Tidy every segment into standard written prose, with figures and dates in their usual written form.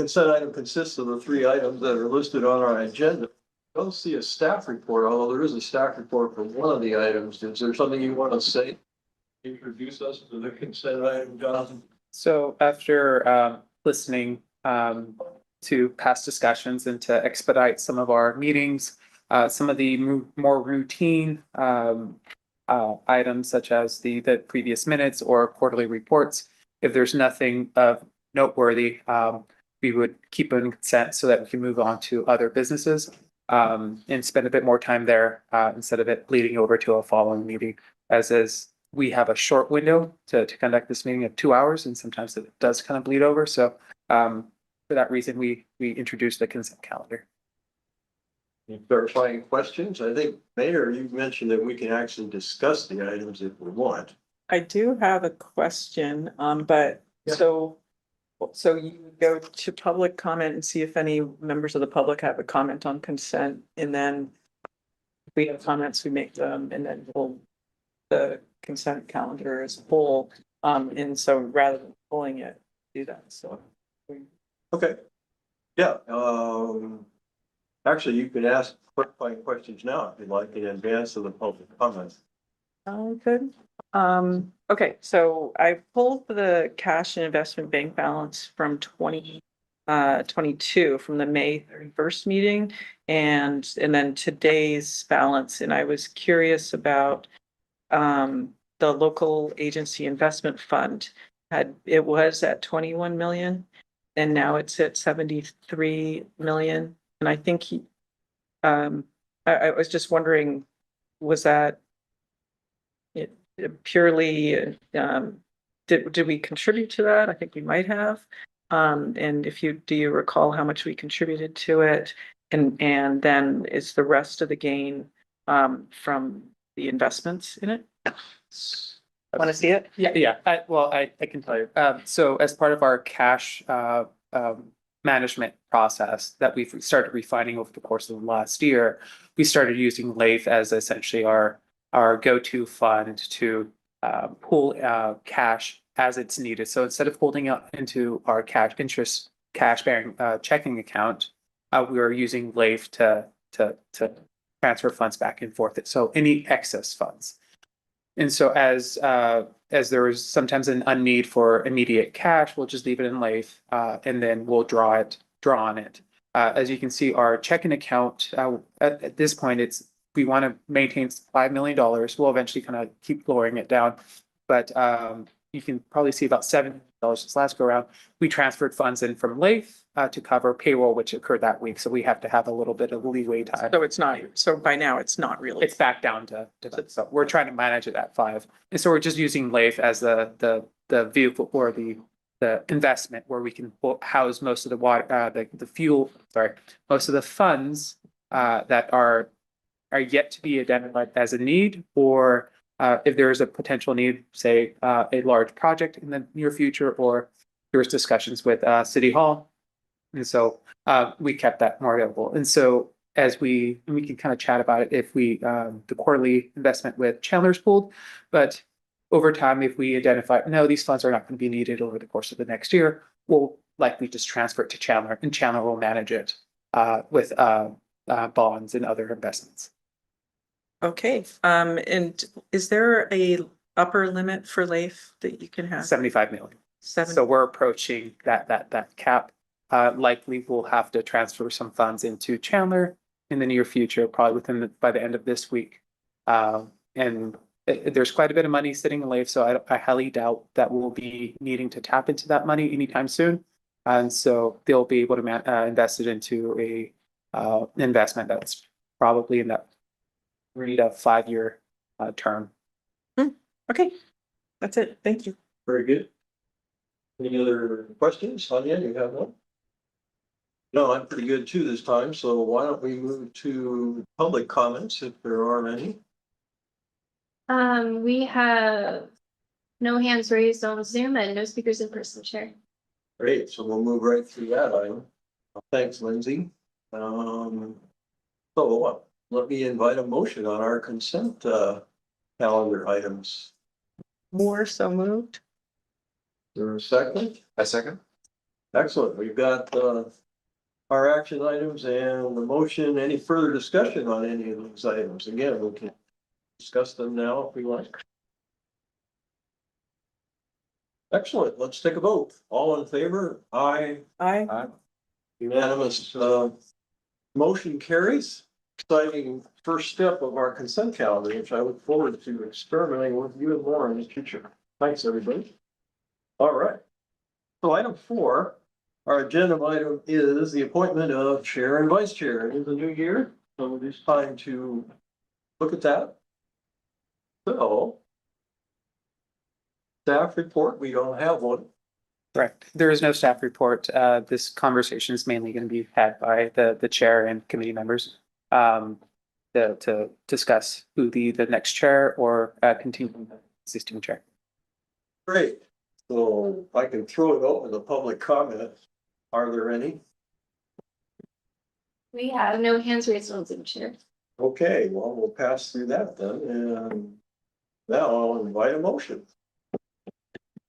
consent item consists of the 3 items that are listed on our agenda. I don't see a staff report, although there is a staff report for one of the items. Is there something you want to say? Introduce us to the consent item, Jonathan. So after listening to past discussions and to expedite some of our meetings, some of the more routine items such as the previous minutes or quarterly reports, if there's nothing noteworthy, we would keep it in consent so that we can move on to other businesses and spend a bit more time there instead of it bleeding over to a following meeting, as is. We have a short window to conduct this meeting of 2 hours, and sometimes it does kind of bleed over. So for that reason, we introduced the consent calendar. Clarifying questions. I think, Mayor, you mentioned that we can actually discuss the items if we want. I do have a question, but Yeah. so you go to public comment and see if any members of the public have a comment on consent, and then if we have comments, we make them, and then the consent calendar as a whole. And so rather than pulling it, do that. So. Okay. Yeah. Actually, you can ask clarifying questions now if you'd like in advance of the public comments. Good. Okay, so I pulled the cash and investment bank balance from 2022 from the May 31st meeting and then today's balance. And I was curious about the local agency investment fund. It was at 21 million and now it's at 73 million. And I think I was just wondering, was that it purely, did we contribute to that? I think we might have. And do you recall how much we contributed to it? And then is the rest of the gain from the investments in it? Want to see it? Yeah. I can tell you. So as part of our cash management process that we've started refining over the course of the last year, we started using LAIF as essentially our go-to fund to pool cash as it's needed. So instead of holding it into our cash bearing checking account, we are using LAIF to transfer funds back and forth. So any excess funds. And so as there is sometimes an unneed for immediate cash, we'll just leave it in LAIF and then we'll draw on it. As you can see, our checking account at this point, we want to maintain $5 million. We'll eventually kind of keep lowering it down, but you can probably see about $7 million this last go around. We transferred funds in from LAIF to cover payroll, which occurred that week. So we have to have a little bit of leeway time. So it's not. So by now it's not really. It's back down to so we're trying to manage it at 5, and so we're just using LAIF as the vehicle or the investment where we can house most of the water, the fuel. Sorry, most of the funds that are yet to be identified as a need, or if there is a potential need, say a large project in the near future, or there's discussions with City Hall. And so we kept that more available. And so as we can kind of chat about it if the quarterly investment with Chandler's pooled, but over time, if we identify, no, these funds are not going to be needed over the course of the next year, we'll likely just transfer it to Chandler, and Chandler will manage it with bonds and other investments. Okay. And is there a upper limit for LAIF that you can have? 75 million. So we're approaching that cap. Likely we'll have to transfer some funds into Chandler in the near future, probably by the end of this week. And there's quite a bit of money sitting in LAIF, so I highly doubt that we'll be needing to tap into that money anytime soon. And so they'll be able to invest it into a investment that's probably in that 3 to 5 year term. Okay, that's it. Thank you. Very good. Any other questions? Sonia, you have one? No, I'm pretty good too this time. So why don't we move to public comments if there are any? We have no hands raised on Zoom and no speakers in person, Chair. Great, so we'll move right through that item. Thanks, Lindsay. So let me invite a motion on our consent calendar items. More so moved. Is there a second? A second. Excellent. We've got, our action items and the motion. Any further discussion on any of these items? Again, we can discuss them now if we like. Excellent. Let's take a vote. All in favor? Aye. I, Unanimous, motion carries. Exciting first step of our consent calendar, which I look forward to experimenting with you and more in the future. Thanks, everybody. All right. So item 4, our agenda item is the appointment of chair and vice chair. It is a new year, so it is time to look at that. So staff report, we don't have one. Correct. There is no staff report. This conversation is mainly going to be had by the chair and committee members to discuss who the next chair or continue the existing chair. Great. So I can throw it open to public comment. Are there any? We have no hands raised on Zoom, Chair. Okay, well, we'll pass through that then, and now I'll invite a motion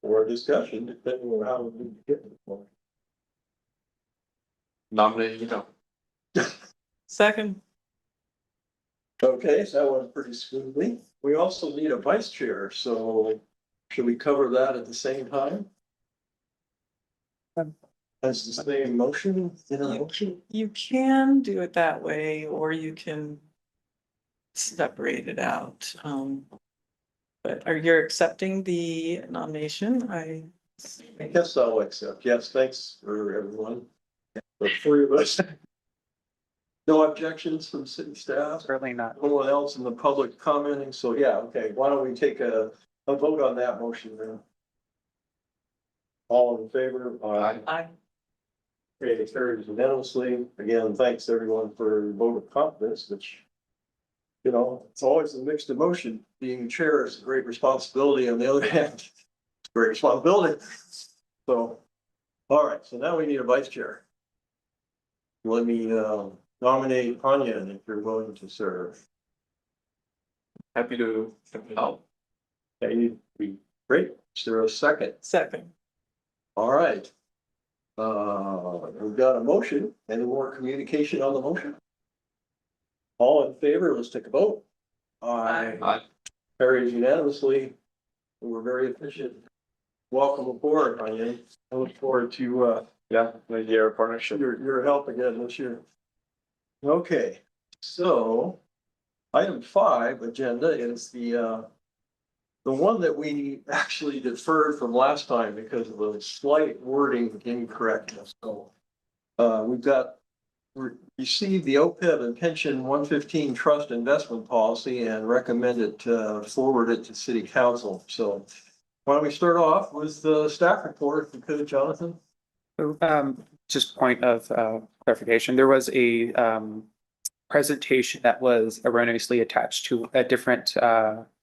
or a discussion, depending on how we get it. Nominate, you know. second, Okay, so that went pretty smoothly. We also need a vice chair, so should we cover that at the same time? As the same motion, in a motion? you can do it that way, or you can separate it out. But are you accepting the nomination? I guess I'll accept. Yes, thanks for everyone. The 3 of us. No objections from city staff? Certainly not. No one else in the public commenting, so yeah, okay, why don't we take a vote on that motion then? All in favor? I, Okay, it carries unanimously. Again, thanks everyone for your vote of confidence, which, you know, it's always a mixed emotion. Being chair is a great responsibility. On the other hand, it's a great responsibility. So, all right, so now we need a vice chair. Let me nominate Anya if you're willing to serve. Happy to help. Okay, great. Is there a second? second, All right. We've got a motion. Any more communication on the motion? All in favor, let's take a vote. Aye. Carries unanimously. We're very efficient. Welcome aboard, Anya. I look forward to Yeah, the year partnership. your help again this year. Okay, so item 5 agenda is the one that we actually deferred from last time because of a slight wording incorrectness. So we've got received the OPEB and pension 115 trust investment policy and recommended forward it to city council. So why don't we start off with the staff report, if you could, Jonathan? Just point of clarification, there was a presentation that was erroneously attached to a different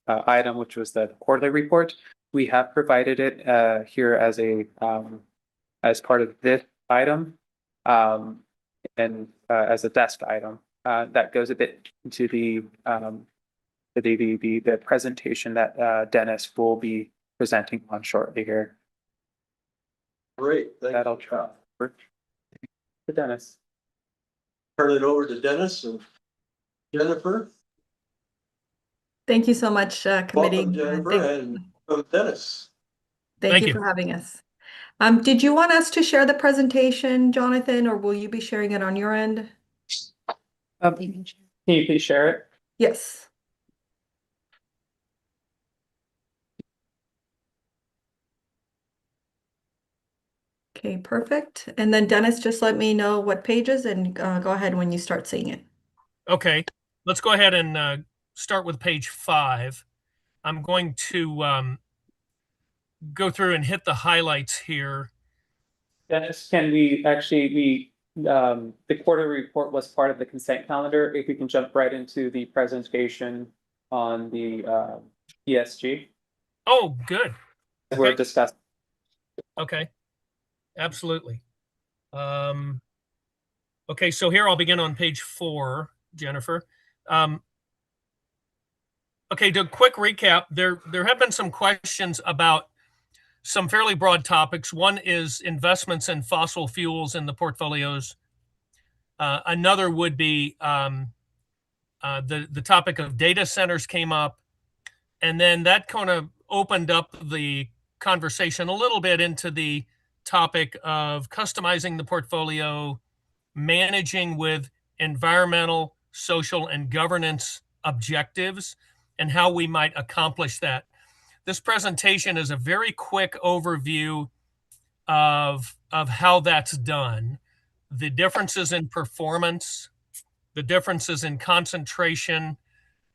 item, which was the quarterly report. We have provided it here as a as part of this item and as a desk item that goes a bit into the presentation that Dennis will be presenting on shortly here. Great, thank That'll you. try for Dennis. Turn it over to Dennis and Jennifer. Thank you so much, committee. Welcome, Jennifer, and Dennis. Thank you for having us. Did you want us to share the presentation, Jonathan, or will you be sharing it on your end? Can you please share it? Yes. Okay, perfect. And then Dennis, just let me know what pages and go ahead when you start seeing it. Okay, let's go ahead and start with page 5. I'm going to go through and hit the highlights here. Dennis, can we actually, the quarterly report was part of the consent calendar. If we can jump right into the presentation on the ESG. Oh, good. We're Okay. discussing. Okay, absolutely. Okay, so here I'll begin on page 4, Jennifer. Okay, to quick recap, there have been some questions about some fairly broad topics. One is investments in fossil fuels in the portfolios. Another would be the topic of data centers came up. And then that kind of opened up the conversation a little bit into the topic of customizing the portfolio, managing with environmental, social, and governance objectives, and how we might accomplish that. This presentation is a very quick overview of how that's done, the differences in performance, the differences in concentration,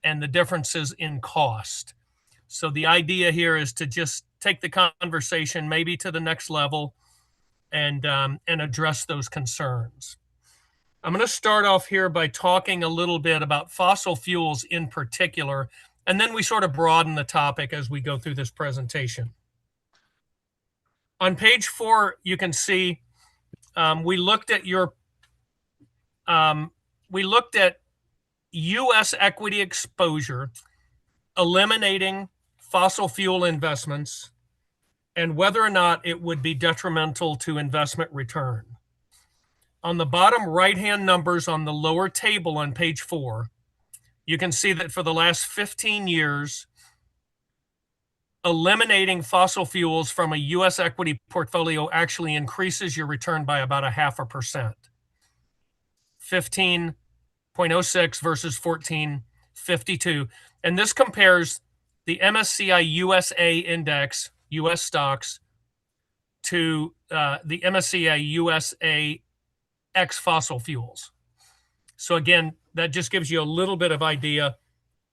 and the differences in cost. So the idea here is to just take the conversation maybe to the next level and address those concerns. I'm going to start off here by talking a little bit about fossil fuels in particular, and then we sort of broaden the topic as we go through this presentation. On page 4, you can see we looked at U.S. equity exposure, eliminating fossil fuel investments, and whether or not it would be detrimental to investment return. On the bottom right-hand numbers on the lower table on page 4, you can see that for the last 15 years, eliminating fossil fuels from a U.S. equity portfolio actually increases your return by about 0.5%. 15.06 versus 14.52. And this compares the MSCI USA index, U.S. stocks, to the MSCI USA X fossil fuels. So again, that just gives you a little bit of idea.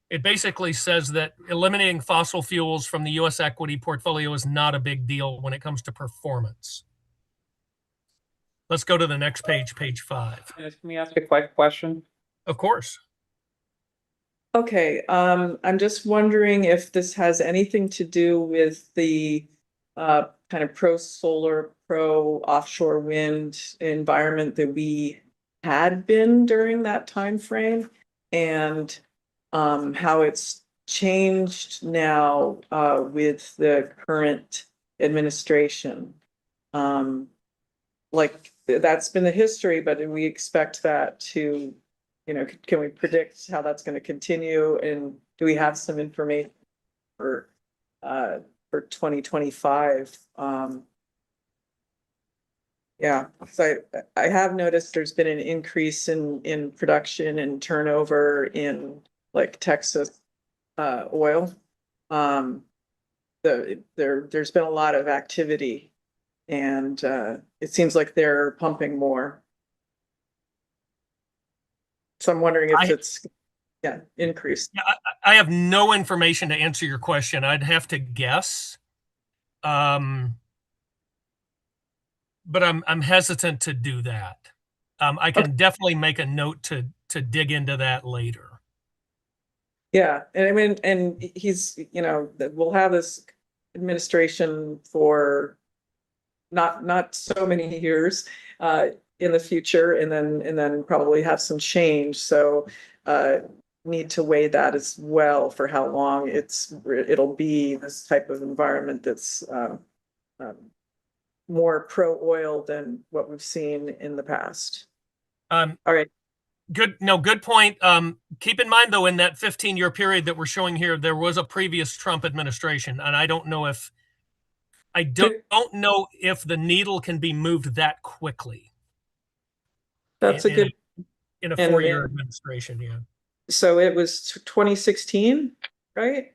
It basically says that eliminating fossil fuels from the U.S. equity portfolio is not a big deal when it comes to performance. Let's go to the next page, page 5. Can we ask a quick question? Of course. Okay, I'm just wondering if this has anything to do with the kind of pro solar, pro offshore wind environment that we had been during that time frame, and how it's changed now with the current administration. Like that's been the history, but do we expect that to, can we predict how that's going to continue? And do we have some information for 2025? Yeah, so I have noticed there's been an increase in production and turnover in like Texas oil. There's been a lot of activity, and it seems like they're pumping more. So I'm wondering if it's increased. I have no information to answer your question. I'd have to guess. But I'm hesitant to do that. I can definitely make a note to dig into that later. Yeah, and I mean, and he's, we'll have this administration for not so many years in the future, and then probably have some change. So need to weigh that as well for how long it'll be this type of environment that's more pro oil than what we've seen in the past. All right. Good point. Keep in mind, though, in that 15-year period that we're showing here, there was a previous Trump administration, and I don't know if the needle can be moved that quickly. That's a good in a 4-year administration. Yeah. So it was 2016, right?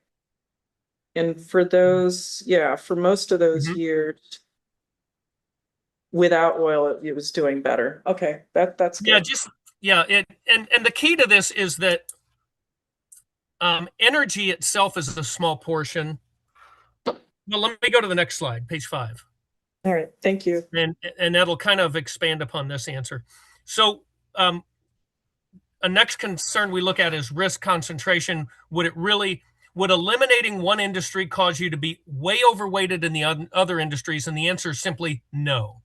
And for those, for most of those years, without oil, it was doing better. Okay, that's good. And the key to this is that energy itself is a small portion. Well, let me go to the next slide, page 5. All right, thank you. And that'll kind of expand upon this answer. So a next concern we look at is risk concentration. Would eliminating one industry cause you to be way overweighted in the other industries? And the answer is simply no.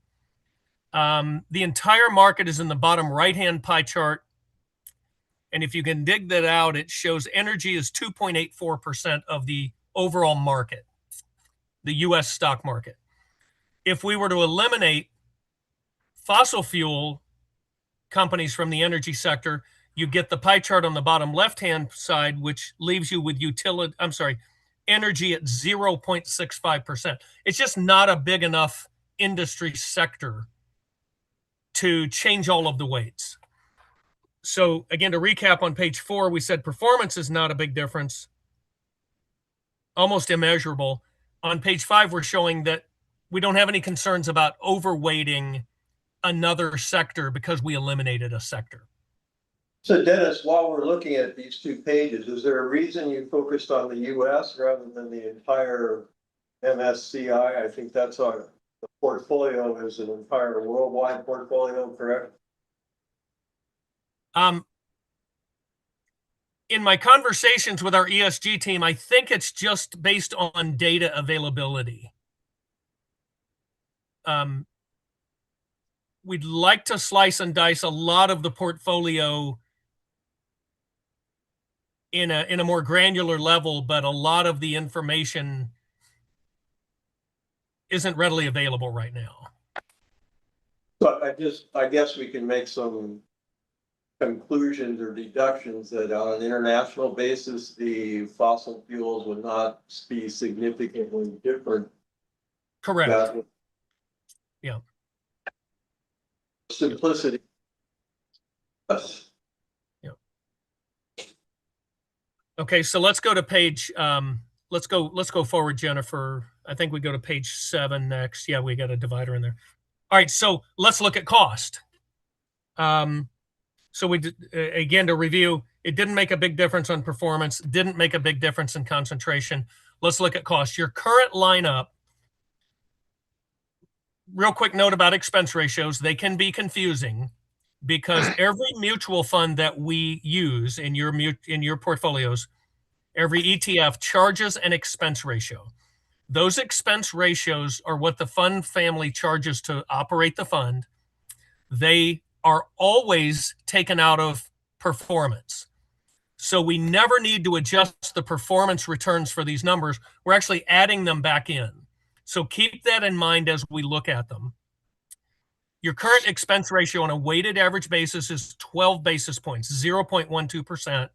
The entire market is in the bottom right-hand pie chart. And if you can dig that out, it shows energy is 2.84% of the overall market. the US stock market. If we were to eliminate fossil fuel companies from the energy sector, you get the pie chart on the bottom left-hand side, which leaves you with energy at 0.65%. It's just not a big enough industry sector to change all of the weights. So again, to recap on page 4, we said performance is not a big difference, almost immeasurable. On page 5, we're showing that we don't have any concerns about overweighting another sector because we eliminated a sector. So Dennis, while we're looking at these two pages, is there a reason you focused on the US rather than the entire MSCI? I think that's the portfolio is an entire worldwide portfolio, correct? In my conversations with our ESG team, I think it's just based on data availability. We'd like to slice and dice a lot of the portfolio in a more granular level, but a lot of the information isn't readily available right now. But I guess we can make some conclusions or deductions that on an international basis, the fossil fuels would not be significantly different. Correct. Yeah. Simplicity. Yeah. Okay, so let's go to page, let's go forward, Jennifer. I think we go to page 7 next. Yeah, we got a divider in there. All right, so let's look at cost. So we did, again, to review, it didn't make a big difference on performance, didn't make a big difference in concentration. Let's look at cost. Your current lineup, real quick note about expense ratios, they can be confusing because every mutual fund that we use in your portfolios, every ETF charges an expense ratio. Those expense ratios are what the fund family charges to operate the fund. They are always taken out of performance. So we never need to adjust the performance returns for these numbers. We're actually adding them back in. So keep that in mind as we look at them. Your current expense ratio on a weighted average basis is 12 basis points, 0.12%.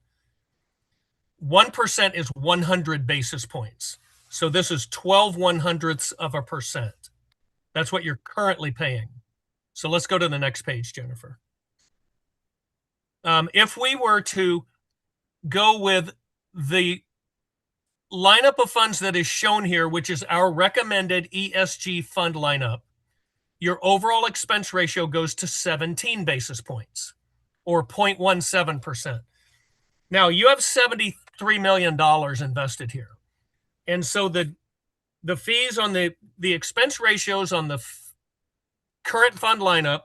1% is 100 basis points. So this is 12 100ths of a percent. That's what you're currently paying. So let's go to the next page, Jennifer. If we were to go with the lineup of funds that is shown here, which is our recommended ESG fund lineup, your overall expense ratio goes to 17 basis points or 0.17%. Now you have $73 million invested here. And so the fees on the expense ratios on the current fund lineup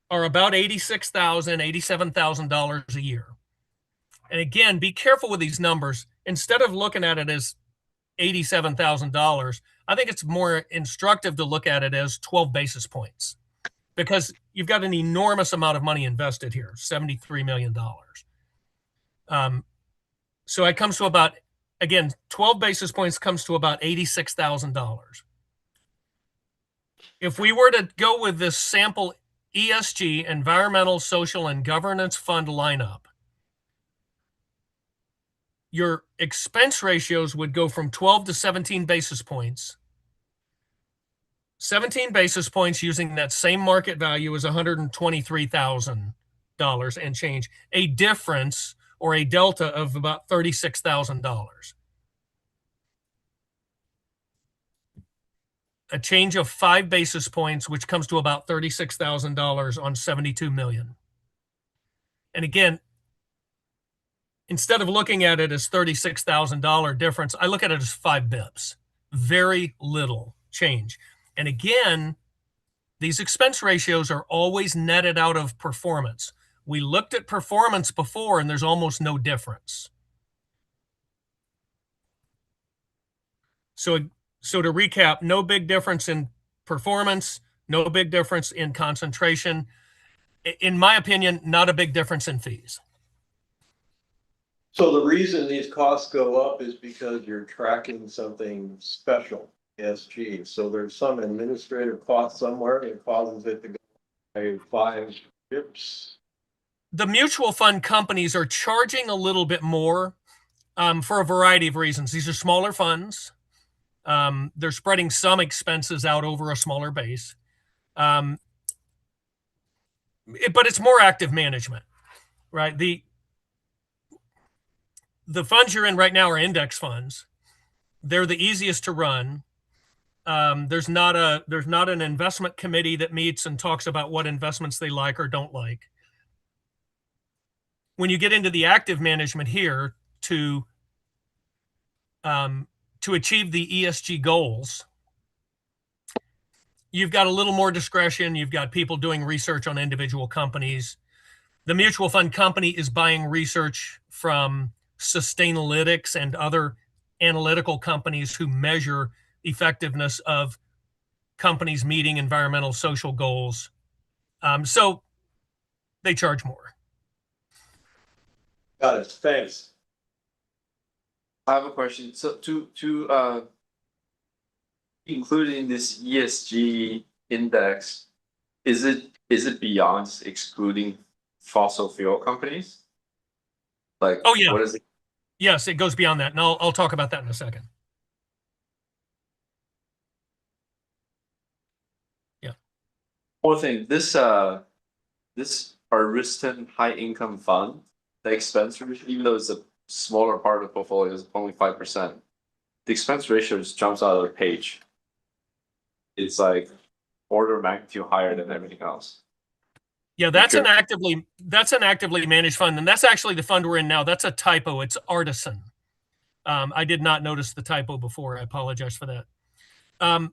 are about $86,000, $87,000 a year. And again, be careful with these numbers. Instead of looking at it as $87,000, I think it's more instructive to look at it as 12 basis points because you've got an enormous amount of money invested here, $73 million. So it comes to about, again, 12 basis points comes to about $86,000. If we were to go with this sample ESG, environmental, social, and governance fund lineup, your expense ratios would go from 12 to 17 basis points. 17 basis points using that same market value is $123,000 and change, a difference or a delta of about $36,000. A change of 5 basis points, which comes to about $36,000 on 72 million. And again, instead of looking at it as $36,000 difference, I look at it as 5 bips. Very little change. And again, these expense ratios are always netted out of performance. We looked at performance before and there's almost no difference. So to recap, no big difference in performance, no big difference in concentration. In my opinion, not a big difference in fees. So the reason these costs go up is because you're tracking something special ESG. So there's some administrative cost somewhere that causes it to go by 5 pips. The mutual fund companies are charging a little bit more for a variety of reasons. These are smaller funds. They're spreading some expenses out over a smaller base. But it's more active management, right? The funds you're in right now are index funds. They're the easiest to run. There's not an investment committee that meets and talks about what investments they like or don't like. When you get into the active management here to achieve the ESG goals, you've got a little more discretion. You've got people doing research on individual companies. The mutual fund company is buying research from Sustainalytics and other analytical companies who measure effectiveness of companies meeting environmental social goals. So they charge more. Got it. Thanks. I have a question. So to including this ESG index, is it beyond excluding fossil fuel companies? Like, Oh, yeah. what is it? Yes, it goes beyond that. And I'll talk about that in a second. Yeah. One thing, this Ariston high income fund, the expense ratio, even though it's a smaller part of the portfolio, is only 5%. The expense ratio just jumps out of the page. It's like order of magnitude higher than everything else. Yeah, that's an actively managed fund, and that's actually the fund we're in now. That's a typo. It's Artisan. I did not notice the typo before. I apologize for that.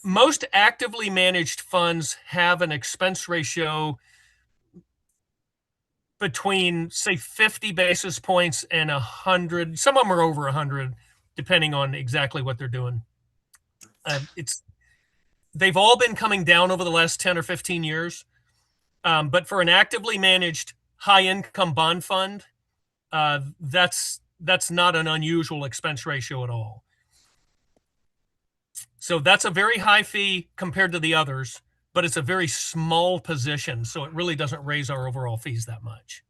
Most actively managed funds have an expense ratio between, say, 50 basis points and 100. Some of them are over 100, depending on exactly what they're doing. They've all been coming down over the last 10 or 15 years. But for an actively managed high income bond fund, that's not an unusual expense ratio at all. So that's a very high fee compared to the others, but it's a very small position. So it really doesn't raise our overall fees that much.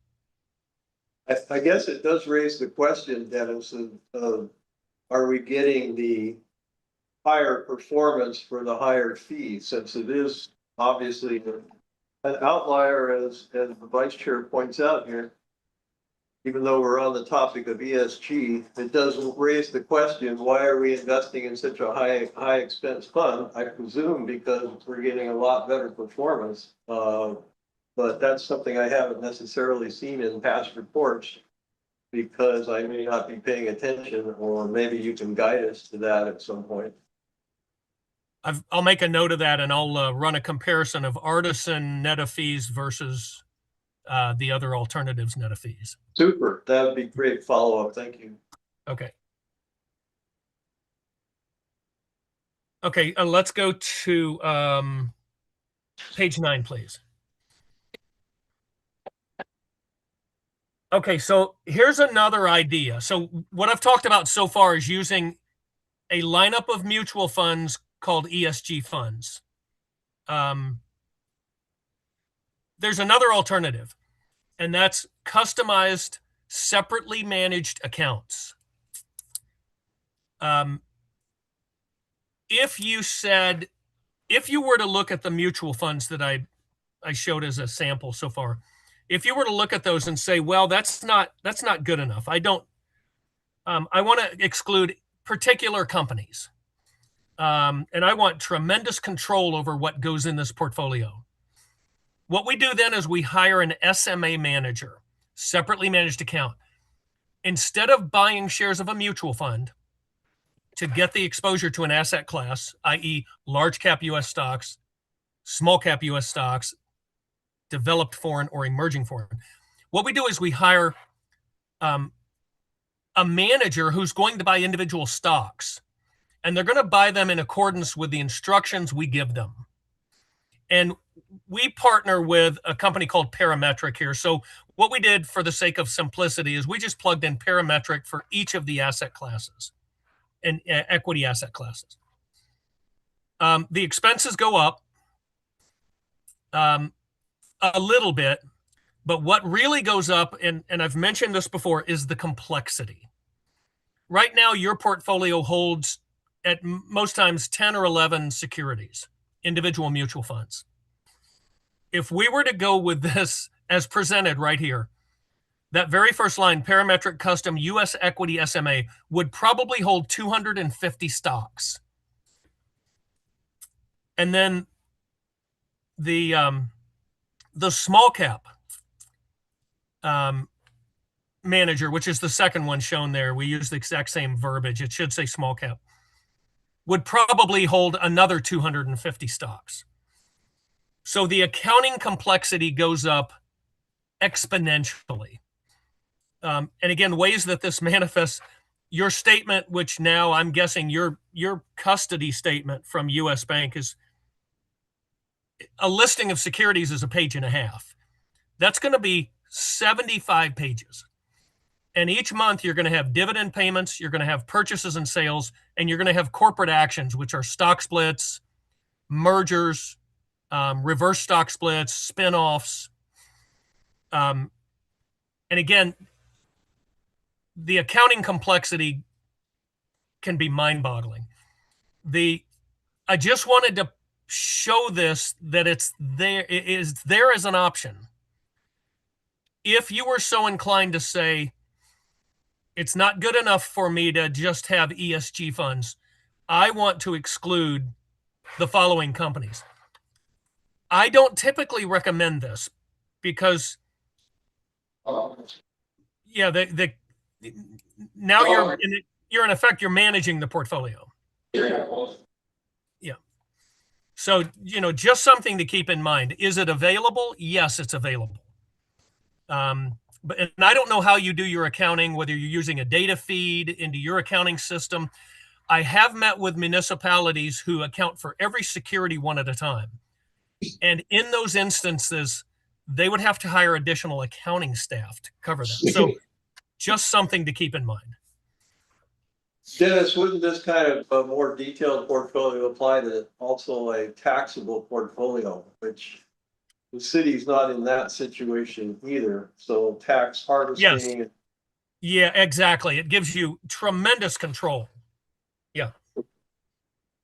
I guess it does raise the question, Dennis, of are we getting the higher performance for the higher fee, since it is obviously an outlier, as the vice chair points out here. Even though we're on the topic of ESG, it doesn't raise the question, why are we investing in such a high expense fund? I presume because we're getting a lot better performance. But that's something I haven't necessarily seen in past reports, because I may not be paying attention, or maybe you can guide us to that at some point. I'll make a note of that, and I'll run a comparison of Artisan net of fees versus the other alternatives net of fees. Super. That would be great follow-up. Thank you. Okay. Okay, let's go to page 9, please. Okay, so here's another idea. So what I've talked about so far is using a lineup of mutual funds called ESG funds. There's another alternative, and that's customized, separately managed accounts. If you were to look at the mutual funds that I showed as a sample so far, if you were to look at those and say, well, that's not good enough. I want to exclude particular companies. And I want tremendous control over what goes in this portfolio. What we do then is we hire an SMA manager, separately managed account. Instead of buying shares of a mutual fund to get the exposure to an asset class, i.e. large cap US stocks, small cap US stocks, developed foreign or emerging foreign, what we do is we hire a manager who's going to buy individual stocks, and they're going to buy them in accordance with the instructions we give them. And we partner with a company called Parametric here. So what we did, for the sake of simplicity, is we just plugged in Parametric for each of the asset classes and equity asset classes. The expenses go up a little bit, but what really goes up, and I've mentioned this before, is the complexity. Right now, your portfolio holds at most times 10 or 11 securities, individual mutual funds. If we were to go with this as presented right here, that very first line, parametric custom US equity SMA, would probably hold 250 stocks. And then the small cap manager, which is the second one shown there, we use the exact same verbiage. It should say small cap, would probably hold another 250 stocks. So the accounting complexity goes up exponentially. And again, ways that this manifests, your statement, which now I'm guessing your custody statement from US Bank is a listing of securities is a page and a half. That's going to be 75 pages. And each month you're going to have dividend payments, you're going to have purchases and sales, and you're going to have corporate actions, which are stock splits, mergers, reverse stock splits, spin-offs. And again, the accounting complexity can be mind-boggling. I just wanted to show this, that it is there as an option. If you were so inclined to say, it's not good enough for me to just have ESG funds, I want to exclude the following companies. I don't typically recommend this because, yeah, now you're in effect, you're managing the portfolio. Yeah. So, just something to keep in mind. Is it available? Yes, it's available. But and I don't know how you do your accounting, whether you're using a data feed into your accounting system. I have met with municipalities who account for every security one at a time. And in those instances, they would have to hire additional accounting staff to cover that. So just something to keep in mind. Dennis, wouldn't this kind of a more detailed portfolio apply to also a taxable portfolio, which the city's not in that situation either, so tax harvesting. Yes. Yeah, exactly. It gives you tremendous control. Yeah.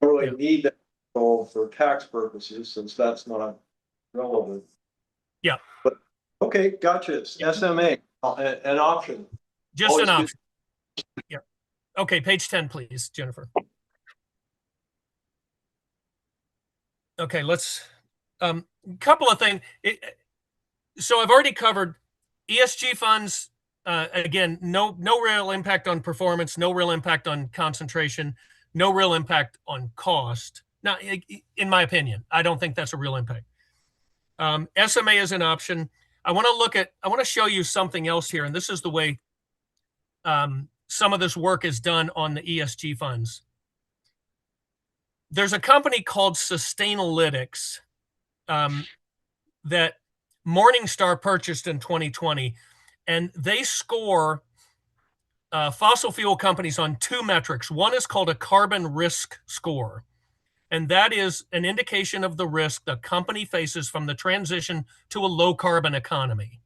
Really need that control for tax purposes, since that's not relevant. Yeah. But, okay, gotcha. It's SMA, an option. Just Always an good. option. Yeah. Okay, page 10, please, Jennifer. Okay, let's, couple of things. So I've already covered ESG funds. Again, no real impact on performance, no real impact on concentration, no real impact on cost. Now, in my opinion, I don't think that's a real impact. SMA is an option. I want to show you something else here, and this is the way some of this work is done on the ESG funds. There's a company called Sustainalytics that Morningstar purchased in 2020, and they score fossil fuel companies on two metrics. One is called a carbon risk score, and that is an indication of the risk the company faces from the transition to a low carbon economy.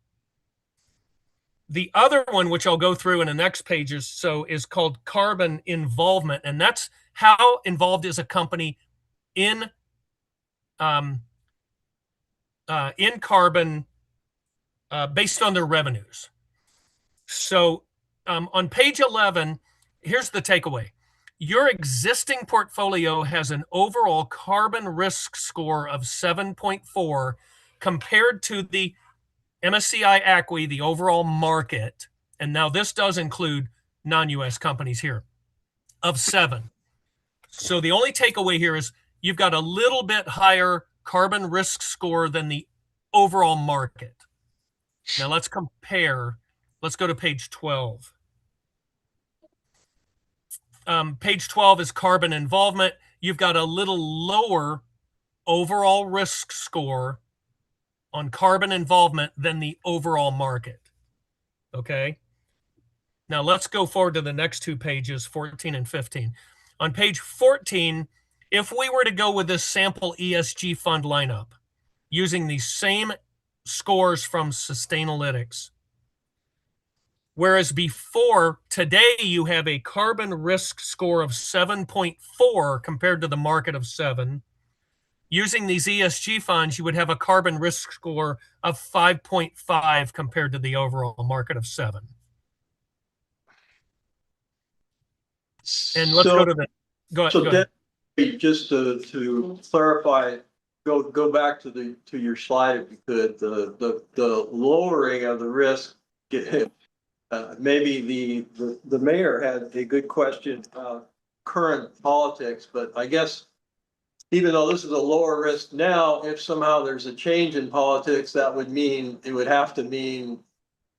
The other one, which I'll go through in the next pages, is called carbon involvement, and that's how involved is a company in carbon based on their revenues. So on page 11, here's the takeaway. Your existing portfolio has an overall carbon risk score of 7.4 compared to the MSCI ACWI, the overall market, and now this does include non-US companies here, of 7. So the only takeaway here is you've got a little bit higher carbon risk score than the overall market. Now let's compare. Let's go to page 12. Page 12 is carbon involvement. You've got a little lower overall risk score on carbon involvement than the overall market. Okay. Now let's go forward to the next two pages, 14 and 15. On page 14, if we were to go with this sample ESG fund lineup, using the same scores from Sustainalytics, whereas before, today you have a carbon risk score of 7.4 compared to the market of 7. Using these ESG funds, you would have a carbon risk score of 5.5 compared to the overall market of 7. And let's So- go to the, go So ahead. just to clarify, go back to your slide if you could, the lowering of the risk. Maybe the mayor had a good question about current politics, but I guess even though this is a lower risk now, if somehow there's a change in politics, that would mean, it would have to mean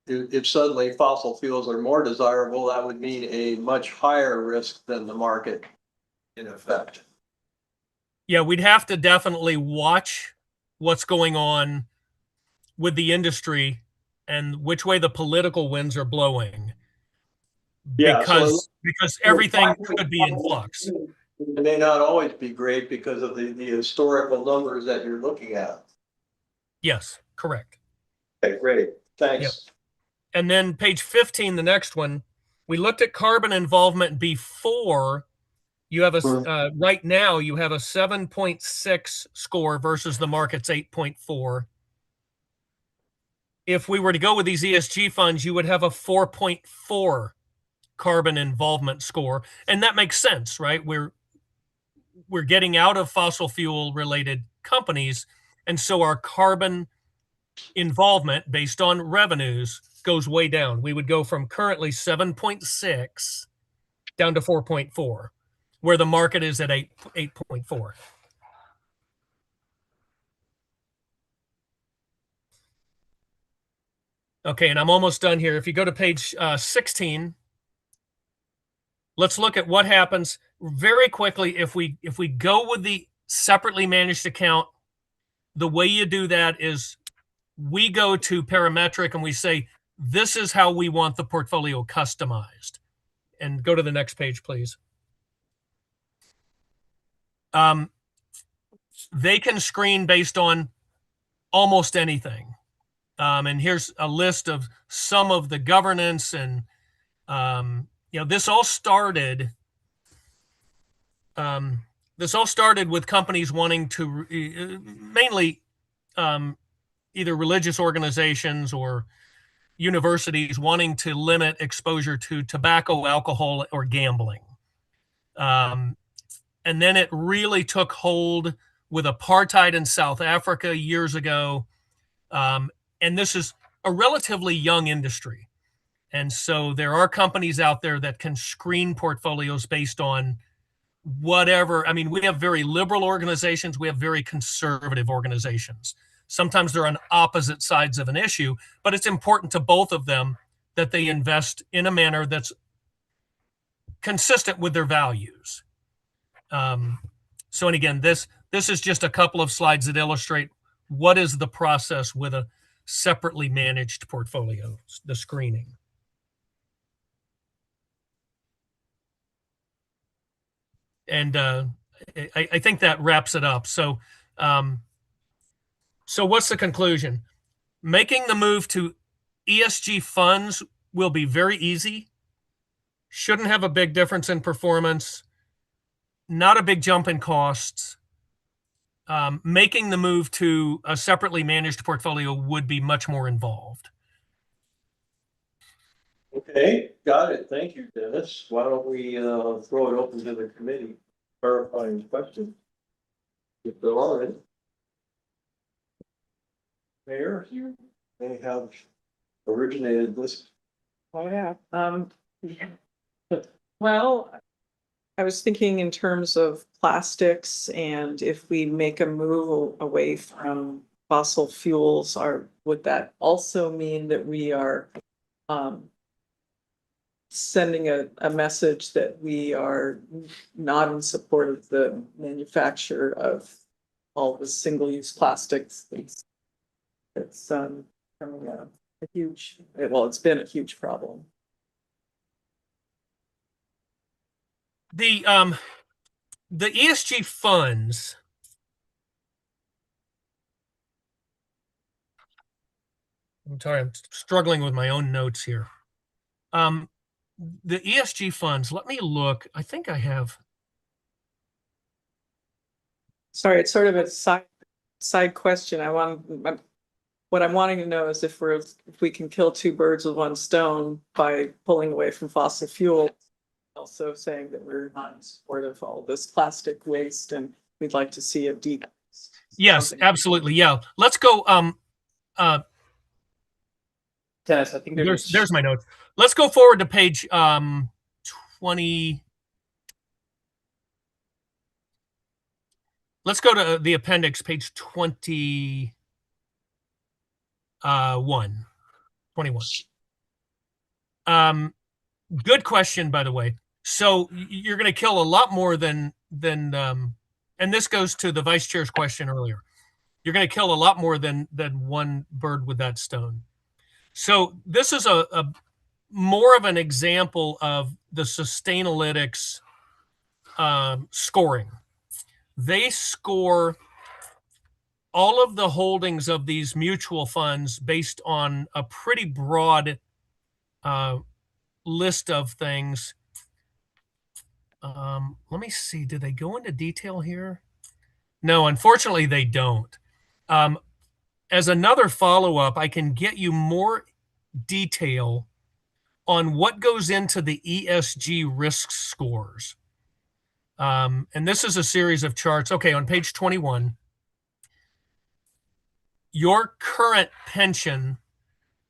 if suddenly fossil fuels are more desirable, that would mean a much higher risk than the market in effect. Yeah, we'd have to definitely watch what's going on with the industry and which way the political winds are blowing. Yeah, so Because everything could be in flux. it may not always be great because of the historical numbers that you're looking at. Yes, correct. Okay, great. Thanks. And then page 15, the next one, we looked at carbon involvement before. You have right now you have a 7.6 score versus the market's 8.4. If we were to go with these ESG funds, you would have a 4.4 carbon involvement score. And that makes sense, right? We're getting out of fossil fuel related companies. And so our carbon involvement based on revenues goes way down. We would go from currently 7.6 down to 4.4, where the market is at 8.4. Okay, and I'm almost done here. If you go to page 16, let's look at what happens very quickly if we go with the separately managed account. The way you do that is we go to parametric and we say, this is how we want the portfolio customized. And go to the next page, please. They can screen based on almost anything. And here's a list of some of the governance and, this all started with companies wanting to mainly either religious organizations or universities wanting to limit exposure to tobacco, alcohol, or gambling. And then it really took hold with apartheid in South Africa years ago. And this is a relatively young industry. And so there are companies out there that can screen portfolios based on whatever. I mean, we have very liberal organizations. We have very conservative organizations. Sometimes they're on opposite sides of an issue, but it's important to both of them that they invest in a manner that's consistent with their values. So, and again, this is just a couple of slides that illustrate what is the process with a separately managed portfolio, the screening. And I think that wraps it up. So, so what's the conclusion? Making the move to ESG funds will be very easy. Shouldn't have a big difference in performance. Not a big jump in costs. Making the move to a separately managed portfolio would be much more involved. Okay, got it. Thank you, Dennis. Why don't we throw it open to the committee, clarifying questions? If there are any. Mayor, you may have originated this. Oh, yeah. Well, I was thinking in terms of plastics, and if we make a move away from fossil fuels, would that also mean that we are sending a message that we are not in support of the manufacture of all the single-use plastics? It's becoming a huge, well, it's been a huge problem. the ESG funds. I'm sorry, I'm struggling with my own notes here. The ESG funds, let me look. I think I have. Sorry, it's sort of a side question. What I'm wanting to know is if we can kill two birds with one stone by pulling away from fossil fuel. Also saying that we're not in support of all this plastic waste and we'd like to see it decrease. Yes, absolutely. Yeah. Let's go. Dennis, I think There's my notes. Let's go forward to page 20. Let's go to the appendix, page 21. 21. Good question, by the way. So you're going to kill a lot more than and this goes to the vice chair's question earlier. You're going to kill a lot more than one bird with that stone. So this is a more of an example of the Sustainalytics scoring. They score all of the holdings of these mutual funds based on a pretty broad list of things. Let me see. Do they go into detail here? No, unfortunately, they don't. As another follow-up, I can get you more detail on what goes into the ESG risk scores. And this is a series of charts. Okay, on page 21, your current pension,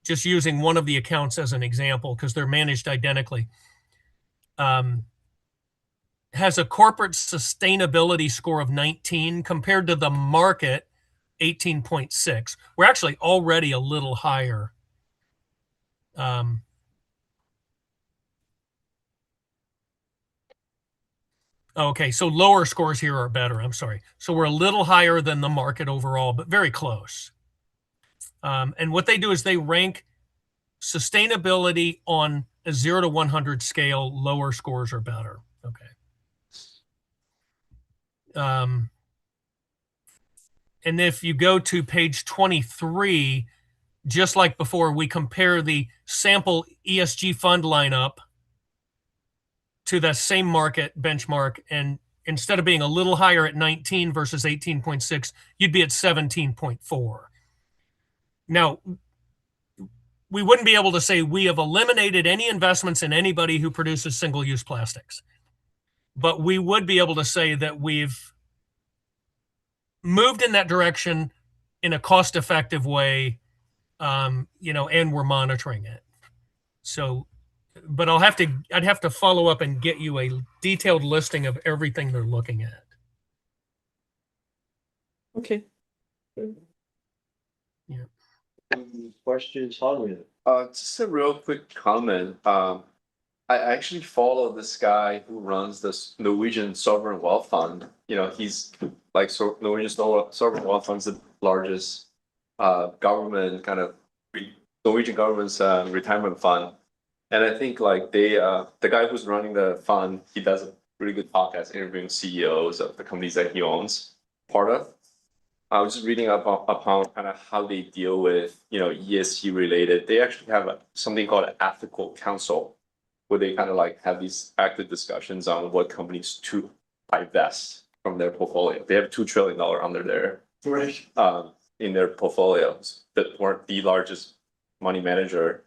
just using one of the accounts as an example, because they're managed identically, has a corporate sustainability score of 19 compared to the market 18.6. We're actually already a little higher. Okay, so lower scores here are better. I'm sorry. So we're a little higher than the market overall, but very close. And what they do is they rank sustainability on a 0 to 100 scale. Lower scores are better. Okay. And if you go to page 23, just like before, we compare the sample ESG fund lineup to the same market benchmark. And instead of being a little higher at 19 versus 18.6, you'd be at 17.4. Now, we wouldn't be able to say we have eliminated any investments in anybody who produces single-use plastics. But we would be able to say that we've moved in that direction in a cost-effective way, and we're monitoring it. So, but I'd have to follow up and get you a detailed listing of everything they're looking at. Okay. Yeah. Questions, Holly? Just a real quick comment. I actually follow this guy who runs this Norwegian sovereign wealth fund. He's like, so Norwegian sovereign wealth fund's the largest government kind of Norwegian government's retirement fund. And I think like the guy who's running the fund, he does a really good podcast interviewing CEOs of the companies that he owns part of. I was just reading up upon kind of how they deal with, ESG related. They actually have something called an ethical council, where they kind of like have these active discussions on what companies to divest from their portfolio. They have $2 trillion under their in their portfolios that weren't the largest money manager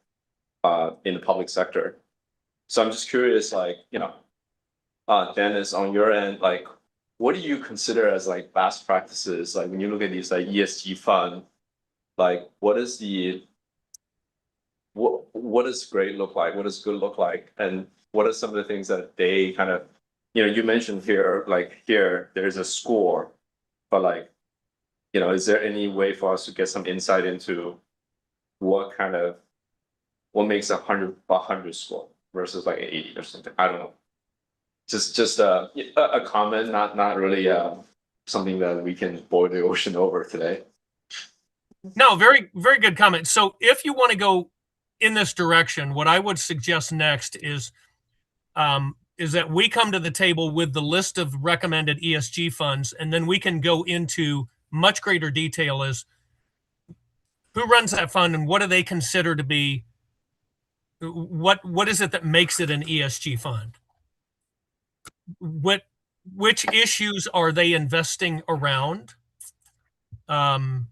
in the public sector. So I'm just curious, like, Dennis, on your end, like, what do you consider as like best practices? Like when you look at these like ESG fund, like what does great look like? What does good look like? And what are some of the things that they kind of, you mentioned here, like here, there's a score, but like, is there any way for us to get some insight into what makes a 100 score versus like an 80 or something? I don't know. Just a comment, not really something that we can boil the ocean over today. No, very, very good comment. So if you want to go in this direction, what I would suggest next is is that we come to the table with the list of recommended ESG funds, and then we can go into much greater detail as who runs that fund and what do they consider to be, what is it that makes it an ESG fund? Which issues are they investing around? And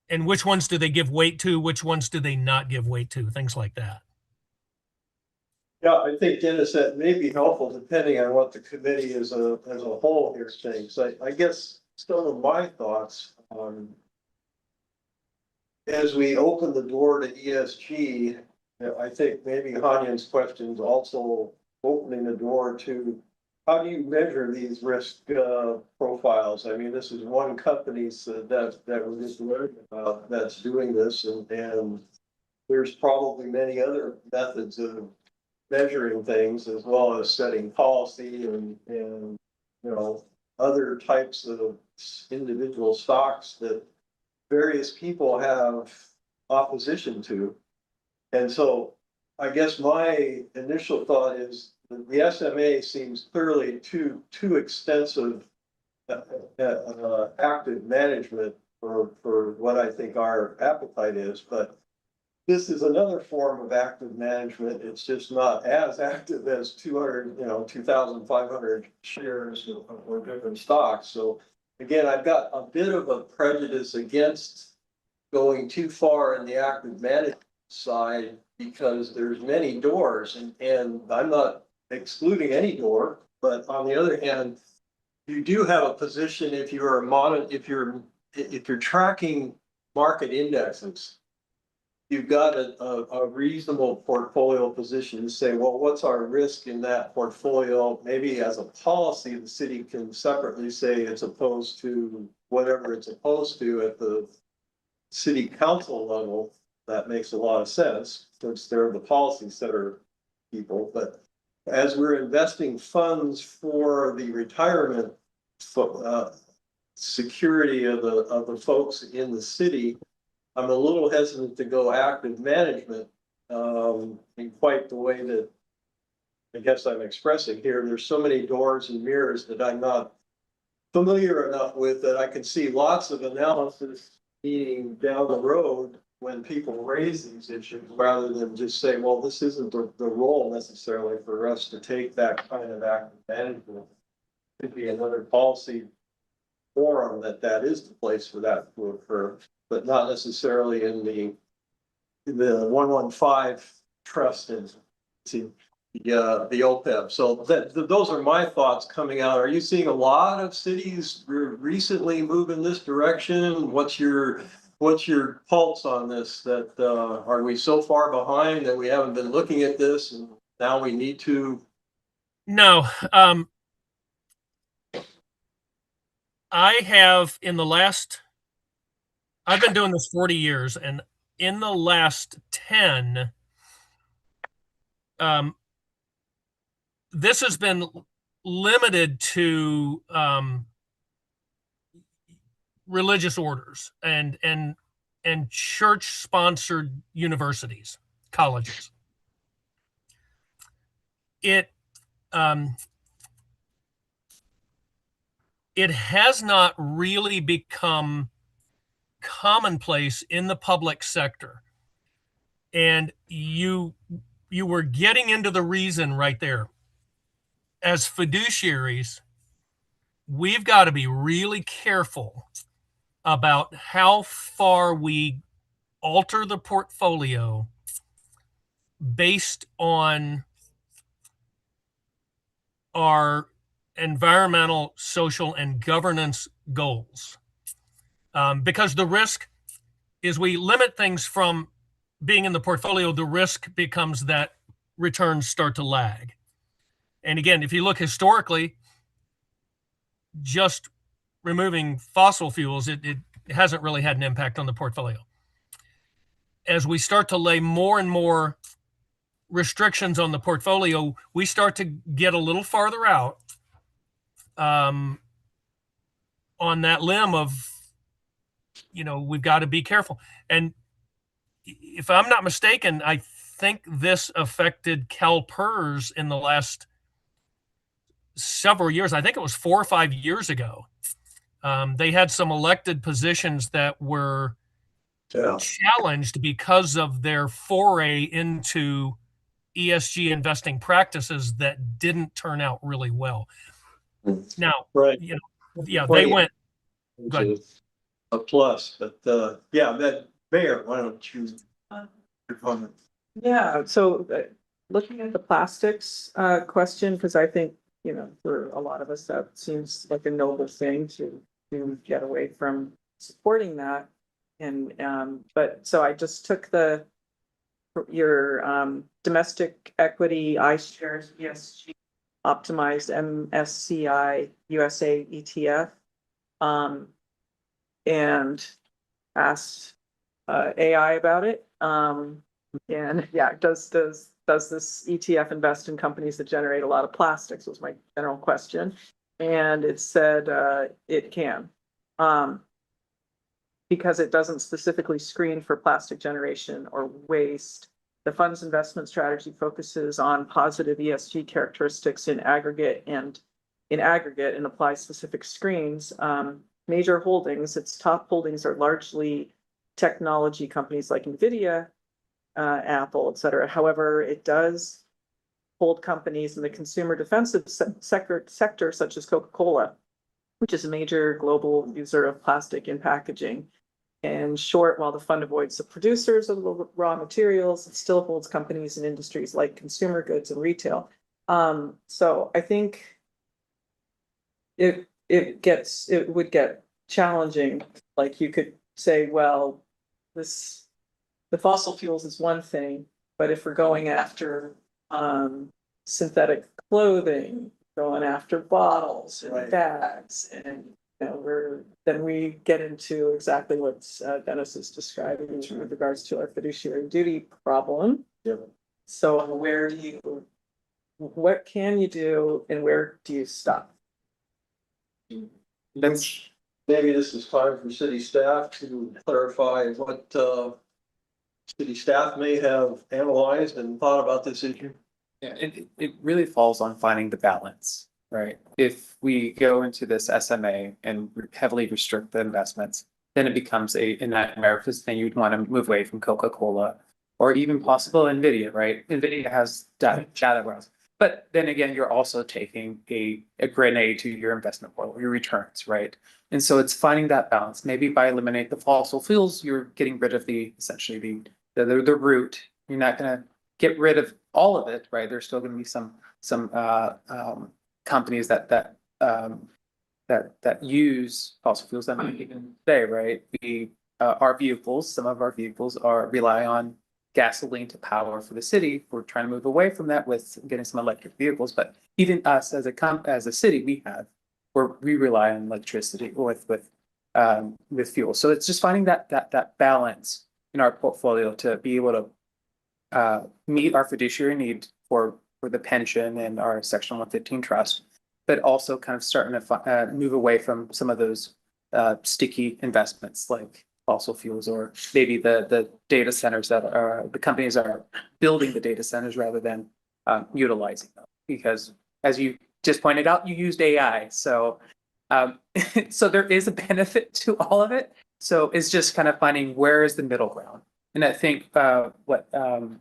which ones do they give weight to? Which ones do they not give weight to? Things like that. Yeah, I think Dennis, that may be helpful depending on what the committee as a whole here thinks. I guess some of my thoughts, as we open the door to ESG, I think maybe Hanyan's question is also opening the door to how do you measure these risk profiles? I mean, this is one company that we're just learning about that's doing this, and there's probably many other methods of measuring things as well as setting policy and other types of individual stocks that various people have opposition to. And so I guess my initial thought is the SMA seems clearly too extensive active management for what I think our appetite is, but this is another form of active management. It's just not as active as 2,500 shares or different stocks. So again, I've got a bit of a prejudice against going too far in the active management side because there's many doors, and I'm not excluding any door, but on the other hand, you do have a position if you're tracking market indexes. You've got a reasonable portfolio position to say, well, what's our risk in that portfolio? Maybe as a policy, the city can separately say it's opposed to whatever it's opposed to at the city council level. That makes a lot of sense since they're the policy setter people. But as we're investing funds for the retirement security of the folks in the city, I'm a little hesitant to go active management in quite the way that I guess I'm expressing here. There's so many doors and mirrors that I'm not familiar enough with that I can see lots of analysis being down the road when people raise these issues rather than just say, well, this isn't the role necessarily for us to take that kind of active management. It could be another policy forum that is the place for that to occur, but not necessarily in the 115 trust and the OPEB. So those are my thoughts coming out. Are you seeing a lot of cities recently move in this direction? What's your pulse on this? That are we so far behind that we haven't been looking at this and now we need to? No, I have I've been doing this 40 years, and in the last 10, this has been limited to religious orders and church-sponsored universities, colleges. It has not really become commonplace in the public sector. And you were getting into the reason right there. As fiduciaries, we've got to be really careful about how far we alter the portfolio based on our environmental, social, and governance goals. Because the risk is we limit things from being in the portfolio, the risk becomes that returns start to lag. And again, if you look historically, just removing fossil fuels, it hasn't really had an impact on the portfolio. As we start to lay more and more restrictions on the portfolio, we start to get a little farther out on that limb of, we've got to be careful. And if I'm not mistaken, I think this affected CalPERS in the last several years, I think it was 4 or 5 years ago. They had some elected positions that were Yeah. challenged because of their foray into ESG investing practices that didn't turn out really well. Now, Right. you know, yeah, they went. Go ahead. A plus, but, yeah, that Mayor, why don't you? Your comment. Yeah, so looking at the plastics question, because I think, you know, for a lot of us, that seems like a noble thing to get away from supporting that. And but so I just took your domestic equity iShares ESG optimized MSCI USA ETF and asked AI about it. And yeah, does this ETF invest in companies that generate a lot of plastics was my general question. And it said it can. Because it doesn't specifically screen for plastic generation or waste. The fund's investment strategy focuses on positive ESG characteristics in aggregate and applies specific screens. Major holdings, its top holdings are largely technology companies like NVIDIA, Apple, et cetera. However, it does hold companies in the consumer defensive sector such as Coca-Cola, which is a major global user of plastic in packaging. In short, while the fund avoids the producers of the raw materials, it still holds companies in industries like consumer goods and retail. So I think it would get challenging. Like you could say, well, the fossil fuels is one thing, but if we're going after synthetic clothing, going after bottles and bags, and you know, then we get into exactly what Dennis is describing with regards to our fiduciary duty problem. Yeah. So what can you do and where do you stop? That's Maybe this is time for city staff to clarify what, city staff may have analyzed and thought about this issue. Yeah, it really falls on finding the balance, right? If we go into this SMA and heavily restrict the investments, then it becomes a nightmare because then you'd want to move away from Coca-Cola or even possible NVIDIA, right? NVIDIA has data growth. But then again, you're also taking a grenade to your investment portfolio, your returns, right? And so it's finding that balance. Maybe by eliminating the fossil fuels, you're getting rid of essentially the root. You're not going to get rid of all of it, right? There's still going to be some companies that use fossil fuels that might even say, right? Our vehicles, some of our vehicles rely on gasoline to power for the city. We're trying to move away from that with getting some electric vehicles, but even us as a city, we rely on electricity with fuel. So it's just finding that balance in our portfolio to be able to meet our fiduciary need for the pension and our Section 115 trust, but also kind of starting to move away from some of those sticky investments like fossil fuels, or maybe the data centers that are the companies that are building the data centers rather than utilizing them. Because as you just pointed out, you used AI, so so there is a benefit to all of it. So it's just kind of finding where is the middle ground. And I think what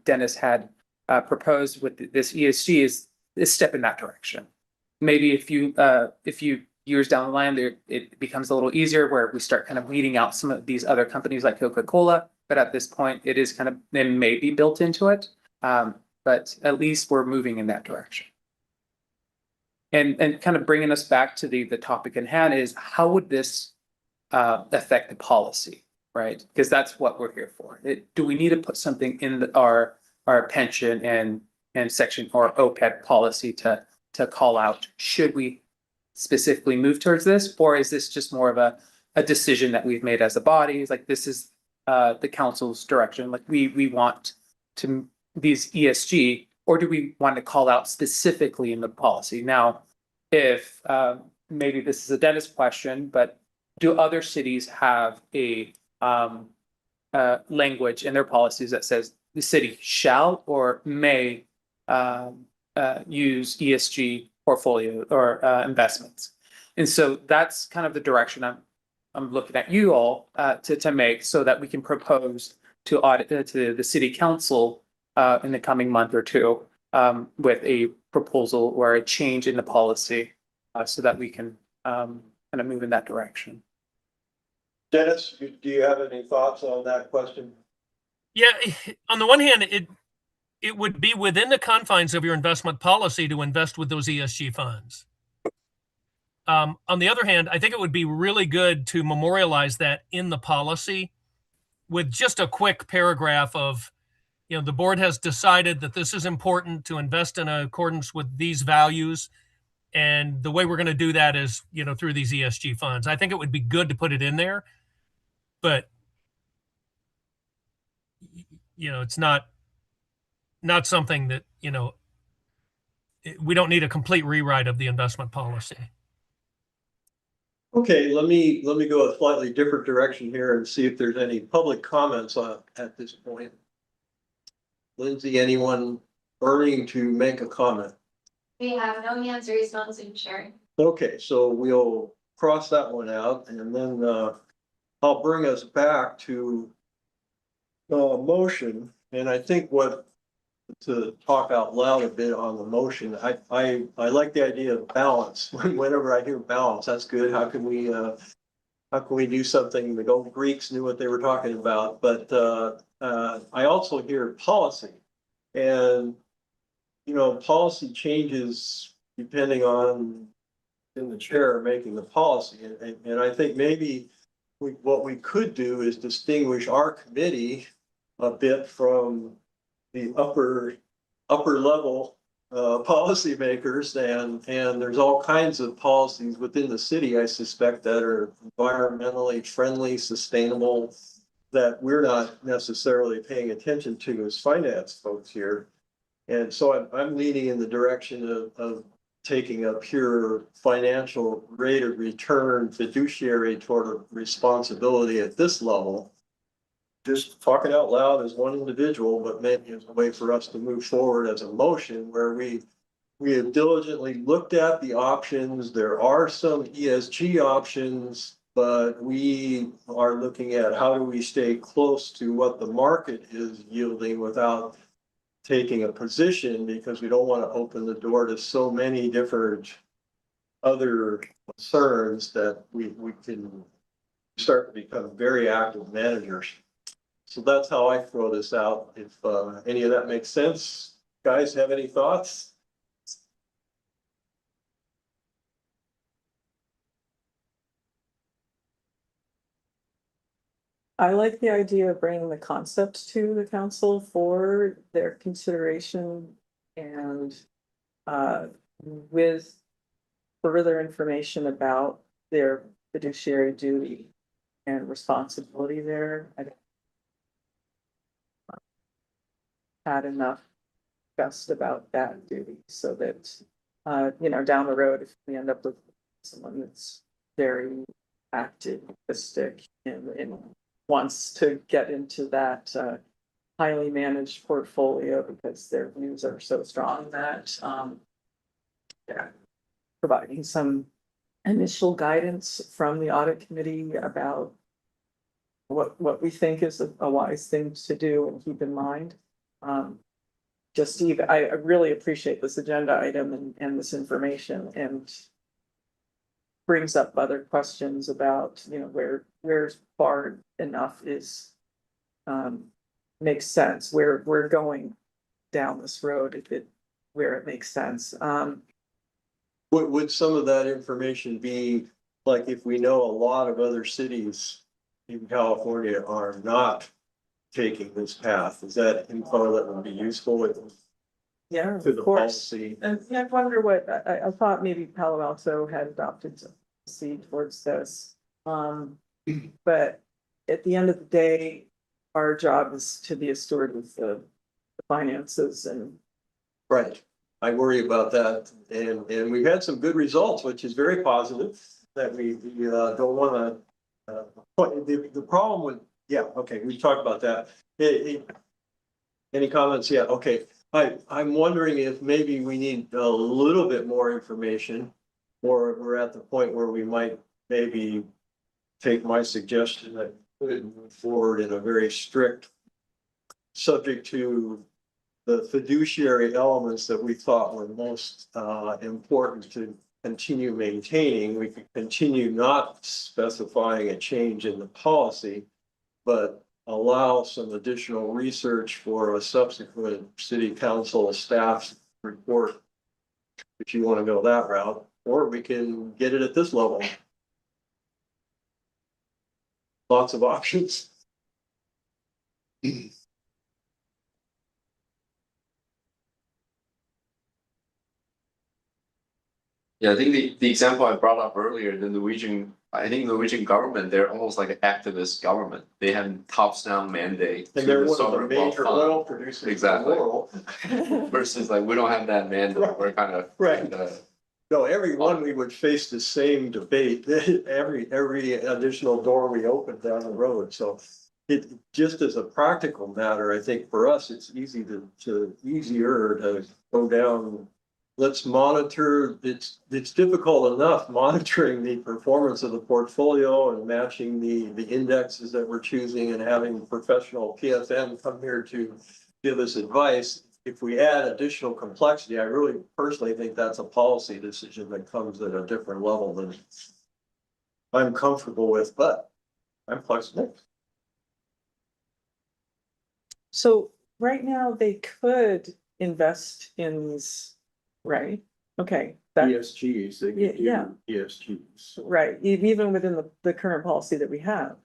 Dennis had proposed with this ESG is step in that direction. Maybe if you years down the line, it becomes a little easier where we start kind of weeding out some of these other companies like Coca-Cola. But at this point, it is kind of, it may be built into it. But at least we're moving in that direction. And kind of bringing us back to the topic in hand is how would this affect the policy, right? Because that's what we're here for. Do we need to put something in our pension and section or OPEB policy to call out, should we specifically move towards this, or is this just more of a decision that we've made as a body? It's like, this is the council's direction, like we want to these ESG, or do we want to call out specifically in the policy? Now, if maybe this is a Dennis question, but do other cities have a language in their policies that says the city shall or may use ESG portfolio or investments. And so that's kind of the direction I'm looking at you all to make so that we can propose to audit to the city council in the coming month or two with a proposal or a change in the policy so that we can kind of move in that direction. Dennis, do you have any thoughts on that question? Yeah, on the one hand, it would be within the confines of your investment policy to invest with those ESG funds. On the other hand, I think it would be really good to memorialize that in the policy with just a quick paragraph of, you know, the board has decided that this is important to invest in accordance with these values. And the way we're going to do that is, you know, through these ESG funds. I think it would be good to put it in there, but you know, it's not something that, you know, we don't need a complete rewrite of the investment policy. Okay, let me go a slightly different direction here and see if there's any public comments at this point. Lindsay, anyone burning to make a comment? We have no hands raised on Zoom sharing. Okay, so we'll cross that one out and then I'll bring us back to motion. And I think to talk out loud a bit on the motion, I like the idea of balance. Whenever I hear balance, that's good. How can we do something? The old Greeks knew what they were talking about, but I also hear policy, and you know, policy changes depending on in the chair making the policy, and I think maybe what we could do is distinguish our committee a bit from the upper level policymakers, and there's all kinds of policies within the city, I suspect, that are environmentally friendly, sustainable, that we're not necessarily paying attention to as finance folks here. And so I'm leaning in the direction of taking a pure financial rate of return fiduciary toward a responsibility at this level. Just talking out loud as one individual, but maybe as a way for us to move forward as a motion where we have diligently looked at the options. There are some ESG options, but we are looking at how do we stay close to what the market is yielding without taking a position, because we don't want to open the door to so many different other concerns that we can start to become very active managers. So that's how I throw this out. If any of that makes sense, guys, have any thoughts? I like the idea of bringing the concept to the council for their consideration and with further information about their fiduciary duty and responsibility there. I had enough discussed about that duty so that, you know, down the road, if we end up with someone that's very activistic and wants to get into that highly managed portfolio because their views are so strong that yeah, providing some initial guidance from the audit committee about what we think is a wise thing to do and keep in mind. Just Steve, I really appreciate this agenda item and this information, and brings up other questions about, you know, where far enough is makes sense, where we're going down this road, where it makes sense. Would some of that information be like if we know a lot of other cities in California are not taking this path? Is that info that would be useful Yeah, to the of course. policy? And I wonder what, I thought maybe Palo Alto had adopted to see towards this. But at the end of the day, our job is to be a steward with the finances and. Right. I worry about that. And we've had some good results, which is very positive, that we don't want to, the problem with, yeah, okay, we talked about that. Any comments? Yeah, okay. I'm wondering if maybe we need a little bit more information, or we're at the point where we might maybe take my suggestion that could move forward in a very strict, subject to the fiduciary elements that we thought were most important to continue maintaining. We could continue not specifying a change in the policy, but allow some additional research for a subsequent city council staff report, if you want to go that route, or we can get it at this level. Lots of options. Yeah, I think the example I brought up earlier, I think Norwegian government, they're almost like an activist government. They have tops down mandate. And to they're one of the sovereign wealth major fund. oil producers in the Exactly. world. Versus like, we don't have that mandate. We're kind of. Right. No, every one we would face the same debate, every additional door we open down the road, so. It just as a practical matter, I think for us, it's easier to go down. Let's monitor, it's difficult enough monitoring the performance of the portfolio and matching the indexes that we're choosing and having professional PFM come here to give us advice. If we add additional complexity, I really personally think that's a policy decision that comes at a different level than I'm comfortable with, but I'm flexible. So right now they could invest in these, right? Okay, that, ESGs, they could Yeah. do ESGs. right, even within the current policy that we have.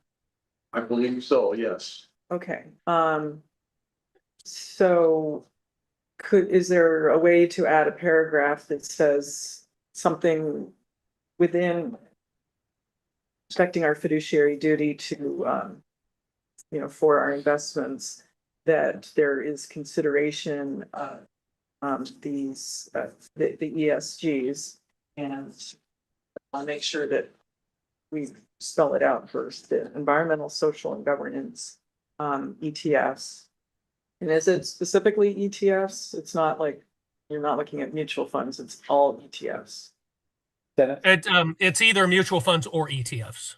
I believe so, yes. Okay, so is there a way to add a paragraph that says something within respecting our fiduciary duty to, for our investments, that there is consideration of these, the ESGs, and I'll make sure that we spell it out first, the environmental, social, and governance ETFs. And is it specifically ETFs? It's not like, you're not looking at mutual funds, it's all ETFs. Dennis? It's either mutual funds or ETFs.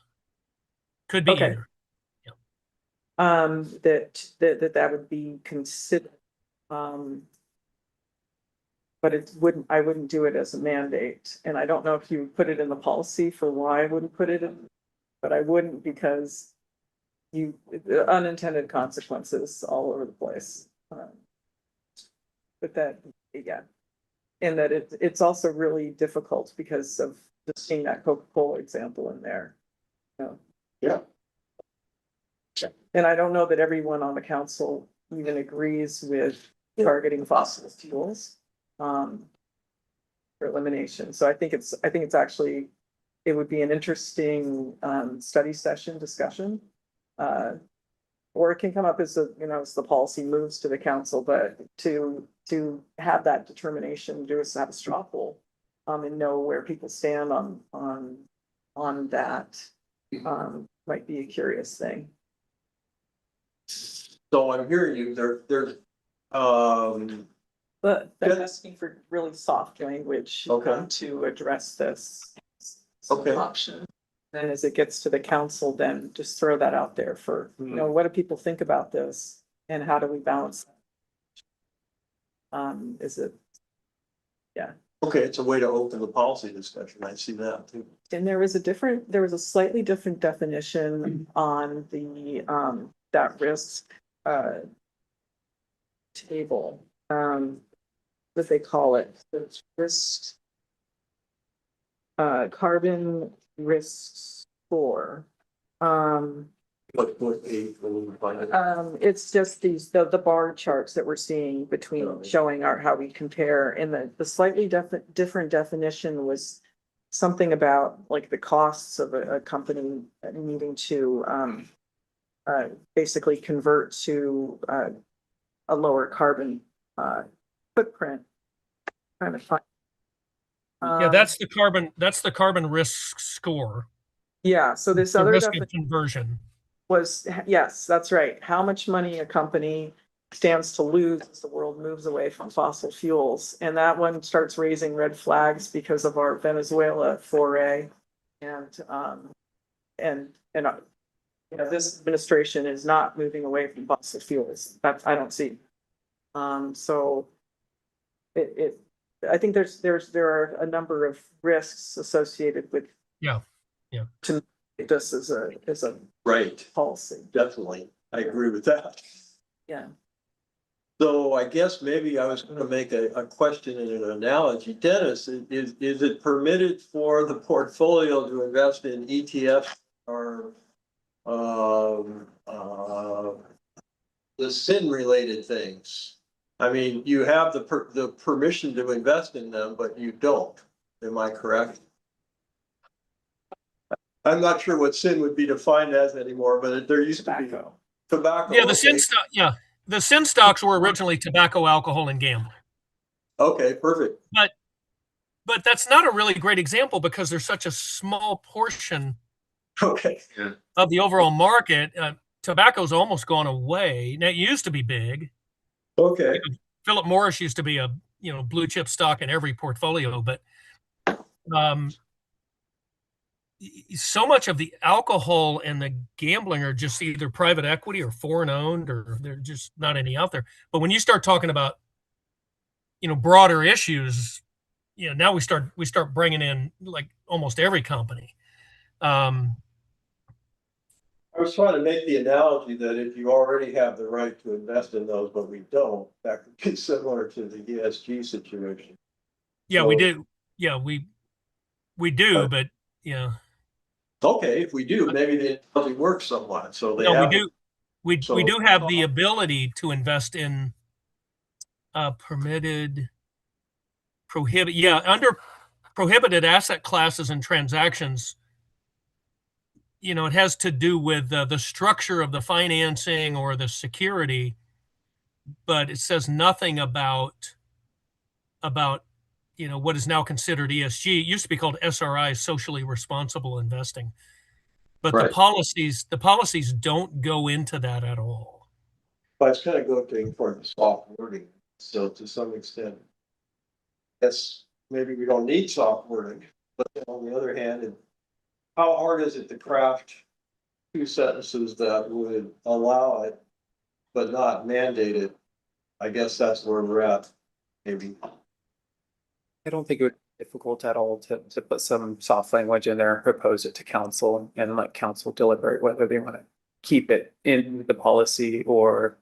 Could be Okay. either. That would be considered. But I wouldn't do it as a mandate, and I don't know if you would put it in the policy for why I wouldn't put it in, but I wouldn't because the unintended consequences all over the place. But that, yeah, and that it's also really difficult because of just seeing that Coca-Cola example in there. Yeah. And I don't know that everyone on the council even agrees with targeting fossil fuels for elimination. So I think it's actually, it would be an interesting study session discussion. Or it can come up as as the policy moves to the council, but to have that determination, have a straw poll and know where people stand on that might be a curious thing. So I'm hearing you, there's, But Yeah. they're asking for really soft language Okay. to address this. Okay. Option. And as it gets to the council, then just throw that out there for, what do people think about this? And how do we balance? Is it, okay, it's a way to open the policy discussion, I see that too. and there was a slightly different definition on the, that risk, table, what they call it, it's risk, carbon risk score. What page will we find it? It's just the bar charts that we're seeing between showing how we compare, and the slightly different definition was something about like the costs of a company needing to basically convert to a lower carbon footprint. Kind of fun. Yeah, that's the carbon risk score. Yeah, so this The other risk of conversion. was, yes, that's right. How much money a company stands to lose as the world moves away from fossil fuels. And that one starts raising red flags because of our Venezuela foray. And, you know, this administration is not moving away from fossil fuels. That I don't see. So I think there are a number of risks associated with Yeah. to make this as a Right, policy. definitely. I agree with that. Yeah. So I guess maybe I was gonna make a question and an analogy. Dennis, is it permitted for the portfolio to invest in ETFs or the sin related things? I mean, you have the permission to invest in them, but you don't. Am I correct? I'm not sure what sin would be defined as anymore, but there used to be Tobacco. tobacco. Yeah, Okay. The sin stocks were originally tobacco, alcohol, and gambling. Okay, perfect. But that's not a really great example because there's such a small portion Okay. of the overall market. Tobacco's almost gone away. Now, it used to be big. Okay. Philip Morris used to be a blue chip stock in every portfolio, but um, so much of the alcohol and the gambling are just either private equity or foreign owned, or there's just not any out there. But when you start talking about broader issues, now we start bringing in like almost every company. I was trying to make the analogy that if you already have the right to invest in those, but we don't, that could be similar to the ESG situation. Yeah, So- we do. Yeah, we do, but yeah. Okay, if we do, maybe the analogy works somewhat. So they No, we have. do. We So- do have the ability to invest in under prohibited asset classes and transactions. It has to do with the structure of the financing or the security, but it says nothing about what is now considered ESG. It used to be called SRI, socially responsible investing. But Right. the policies don't go into that at all. But it's kind of going for the soft wording. So to some extent, yes, maybe we don't need soft wording, but on the other hand, how hard is it to craft two sentences that would allow it, but not mandate it? I guess that's where we're at, maybe. I don't think it would be difficult at all to put some soft language in there, propose it to council and let council deliberate whether they want to keep it in the policy or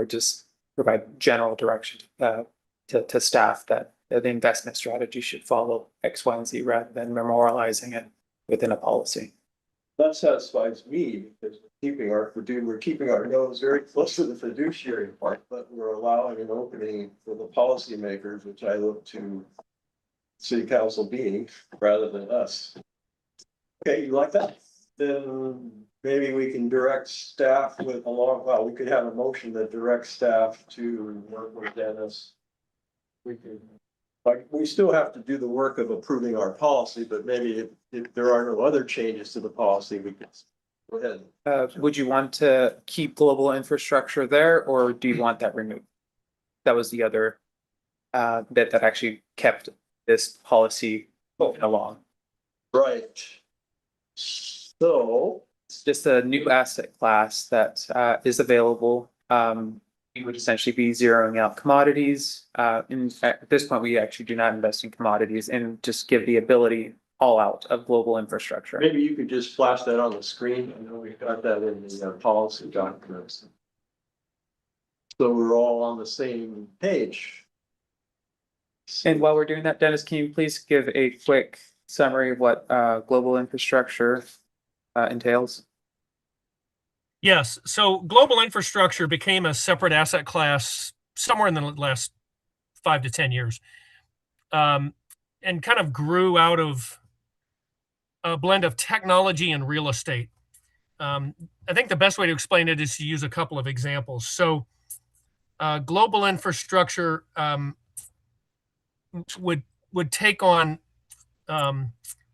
just provide general direction to staff that the investment strategy should follow X, Y, and Z rather than memorializing it within a policy. That satisfies me because we're keeping our nose very close to the fiduciary part, but we're allowing an opening for the policymakers, which I look to city council being rather than us. Okay, you like that? Then maybe we can direct staff we could have a motion that directs staff to work with Dennis. We still have to do the work of approving our policy, but maybe if there are no other changes to the policy, we can go ahead. Would you want to keep global infrastructure there, or do you want that removed? That was the other bit that actually kept this policy moving along. Right. So, It's just a new asset class that is available. We would essentially be zeroing out commodities. At this point, we actually do not invest in commodities and just give the ability all out of global infrastructure. maybe you could just flash that on the screen. I know we've got that in the policy documents. So we're all on the same page. And while we're doing that, Dennis, can you please give a quick summary of what global infrastructure entails? Yes. So global infrastructure became a separate asset class somewhere in the last 5 to 10 years, and kind of grew out of a blend of technology and real estate. I think the best way to explain it is to use a couple of examples. So global infrastructure would take on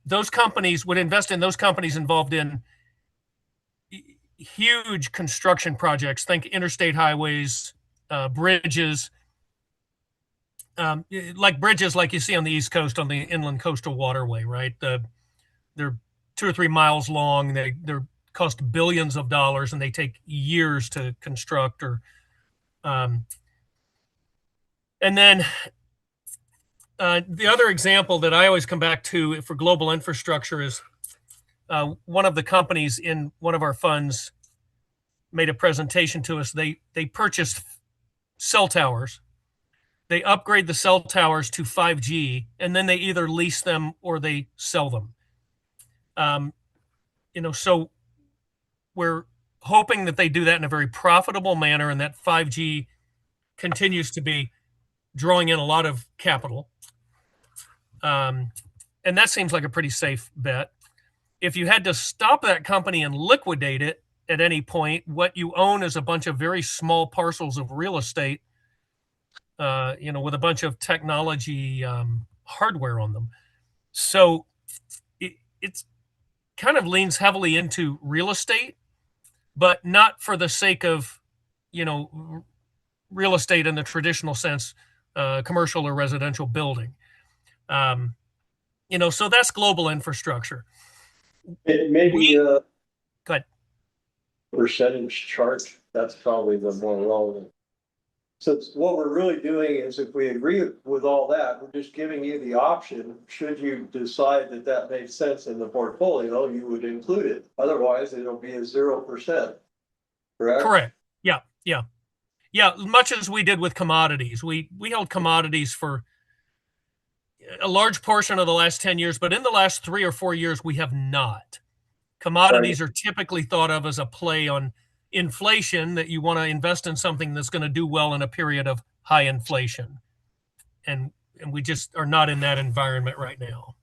those companies, would invest in those companies involved in huge construction projects, think interstate highways, bridges, like bridges like you see on the East Coast on the Inland Coastal Waterway, right? They're 2 or 3 miles long. They're cost billions of dollars and they take years to construct and then the other example that I always come back to for global infrastructure is one of the companies in one of our funds made a presentation to us. They purchased cell towers. They upgrade the cell towers to 5G, and then they either lease them or they sell them. So we're hoping that they do that in a very profitable manner, and that 5G continues to be drawing in a lot of capital. And that seems like a pretty safe bet. If you had to stop that company and liquidate it at any point, what you own is a bunch of very small parcels of real estate, with a bunch of technology hardware on them. So it's kind of leans heavily into real estate, but not for the sake of, real estate in the traditional sense, commercial or residential building. So that's global infrastructure. It may be a Go ahead. percentage chart. That's probably the more relevant. So what we're really doing is if we agree with all that, we're just giving you the option. Should you decide that that makes sense in the portfolio, you would include it. Otherwise, it'll be a 0%. Correct? Correct. Yeah. Much as we did with commodities, we held commodities for a large portion of the last 10 years, but in the last 3 or 4 years, we have not. Commodities are typically thought of as a play on inflation, that you want to invest in something that's going to do well in a period of high inflation. And we just are not in that environment right now.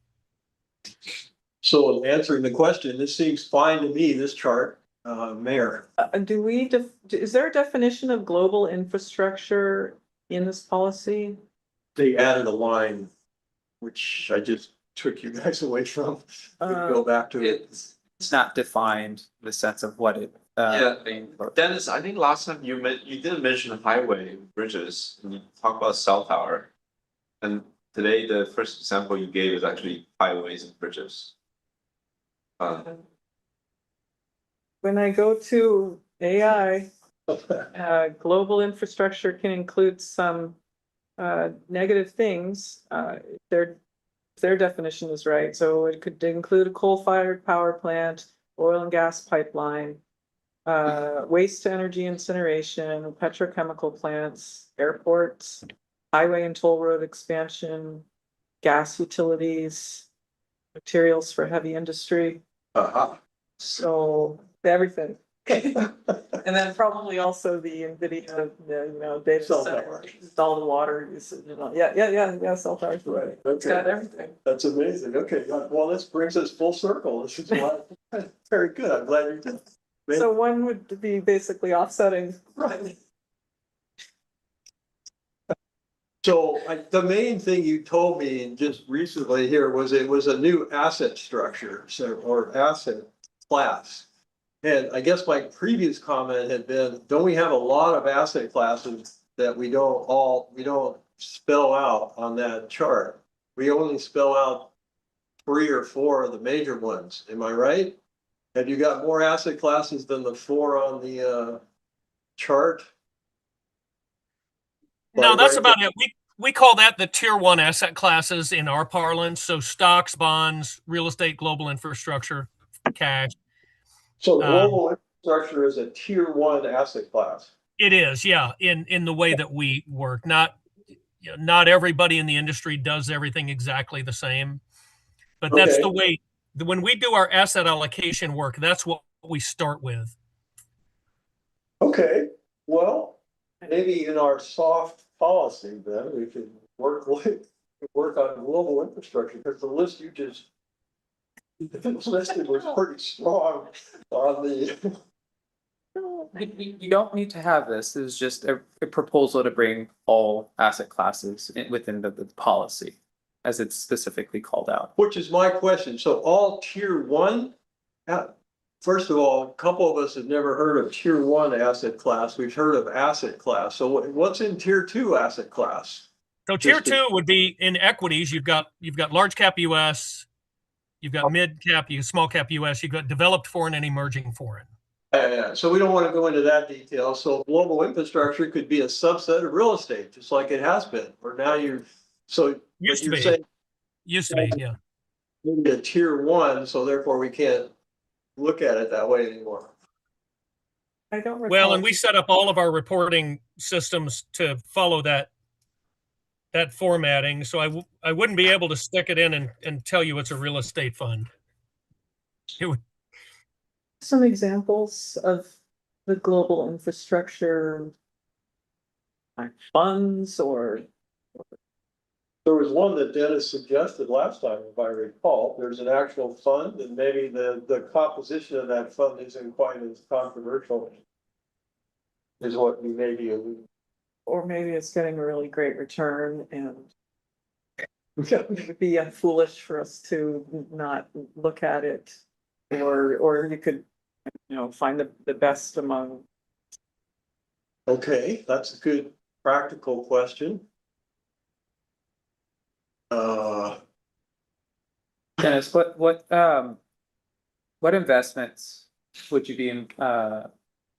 So answering the question, this seems fine to me, this chart, Mayor. Is there a definition of global infrastructure in this policy? They added a line, which I just took you guys away from. We can go back to it. It's not defined in the sense of what it. Dennis, I think last time you didn't mention highway bridges, and you talked about cell tower. And today, the first example you gave is actually highways and bridges. When I go to AI, global infrastructure can include some negative things. Their definition is right. So it could include a coal-fired power plant, oil and gas pipeline, waste to energy incineration, petrochemical plants, airports, highway and toll road expansion, gas utilities, materials for heavy industry. So everything. And then probably also the NVIDIA, data center, all the water usage, yeah, cell towers. Right, It's okay. got everything. That's amazing. Okay, well, this brings us full circle. This is very good. I'm glad you did. So one would be basically offsetting. Right. So the main thing you told me just recently here was it was a new asset structure, or asset class. And I guess my previous comment had been, don't we have a lot of asset classes that we don't spell out on that chart? We only spell out 3 or 4 of the major ones. Am I right? Have you got more asset classes than the 4 on the chart? No, that's about it. We call that the tier 1 asset classes in our parlance. So stocks, bonds, real estate, global infrastructure, cash. So global infrastructure is a tier 1 asset class. It is, yeah, in the way that we work. Not everybody in the industry does everything exactly the same, but that's the way. When we do our asset allocation work, that's what we start with. Okay, well, maybe in our soft policy, then we could work on global infrastructure, because the list you just listed was pretty strong on the. You don't need to have this. This is just a proposal to bring all asset classes within the policy, as it's specifically called out. Which is my question. So all tier 1 first of all, a couple of us have never heard of tier one asset class. We've heard of asset class. So what's in tier two asset class? So tier Just two would be in equities. You've got large cap US, you've got mid cap, small cap US, you've got developed foreign and emerging foreign. Yeah, so we don't want to go into that detail. So global infrastructure could be a subset of real estate, just like it has been. Or now so Used to you're be. saying Used to be, yeah. maybe a tier one, so therefore we can't look at it that way anymore. I don't recall. Well, and we set up all of our reporting systems to follow that formatting. So I wouldn't be able to stick it in and tell you it's a real estate fund. It would, Some examples of the global infrastructure funds or There was one that Dennis suggested last time, if I recall. There's an actual fund, and maybe the composition of that fund isn't quite as controversial. Is what we maybe or maybe it's getting a really great return and it would be foolish for us to not look at it. Or you could, find the best among. Okay, that's a good practical question. Dennis, what investments would you be in,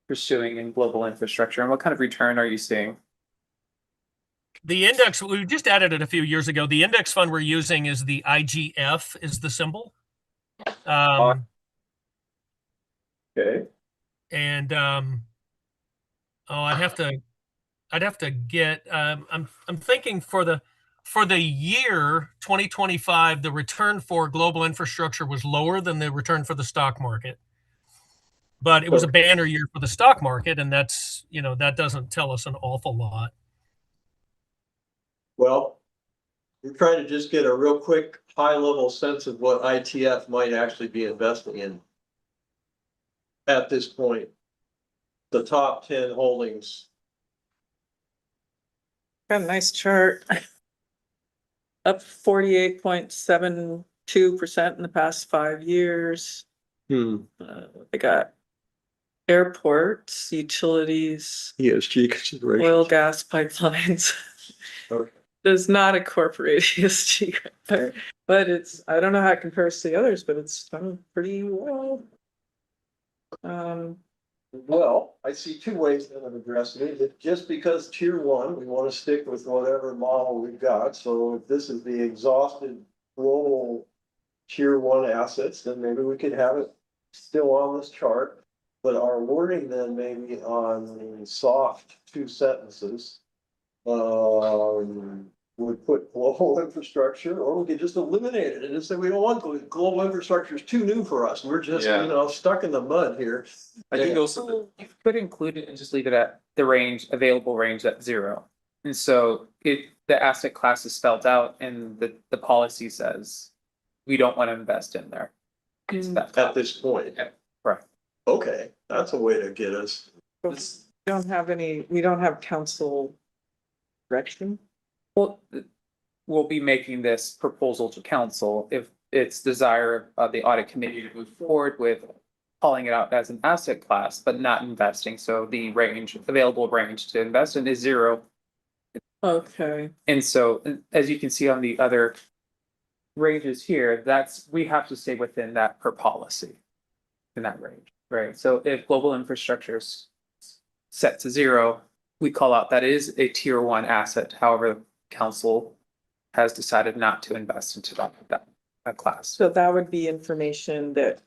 pursuing in global infrastructure, and what kind of return are you seeing? the index, we just added it a few years ago. The index fund we're using is the IGF is the symbol. Okay. And I'd have to get I'm thinking for the year 2025, the return for global infrastructure was lower than the return for the stock market. But it was a banner year for the stock market, and that's, that doesn't tell us an awful lot. Well, we're trying to just get a real quick, high level sense of what ITF might actually be investing in. At this point, the top 10 holdings. Got a nice chart. Up 48.72% in the past 5 years. I got airports, utilities, ESG considerations. oil, gas pipelines. Okay. Does not incorporate ESG, but I don't know how it compares to the others, but it's done pretty well. Well, I see two ways of addressing it. That just because tier one, we want to stick with whatever model we've got. So if this is the exhausted global tier one assets, then maybe we could have it still on this chart. But our wording then maybe on the soft two sentences would put global infrastructure, or we could just eliminate it and just say we don't want global infrastructure is too new for us. We're just stuck in the mud here. I think also You could include it and just leave it at the available range at 0. And so the asset class is spelled out and the policy says we don't want to invest in there. It's that At this point. Yeah, right. Okay, that's a way to get us. We don't have council direction. Well, we'll be making this proposal to council if it's desire of the audit committee to move forward with calling it out as an asset class, but not investing. So the available range to invest in is 0. Okay. And so, as you can see on the other ranges here, we have to stay within that per policy in that range, right? So if global infrastructure is set to 0, we call out that is a tier 1 asset. However, council has decided not to invest into that class. So that would be information that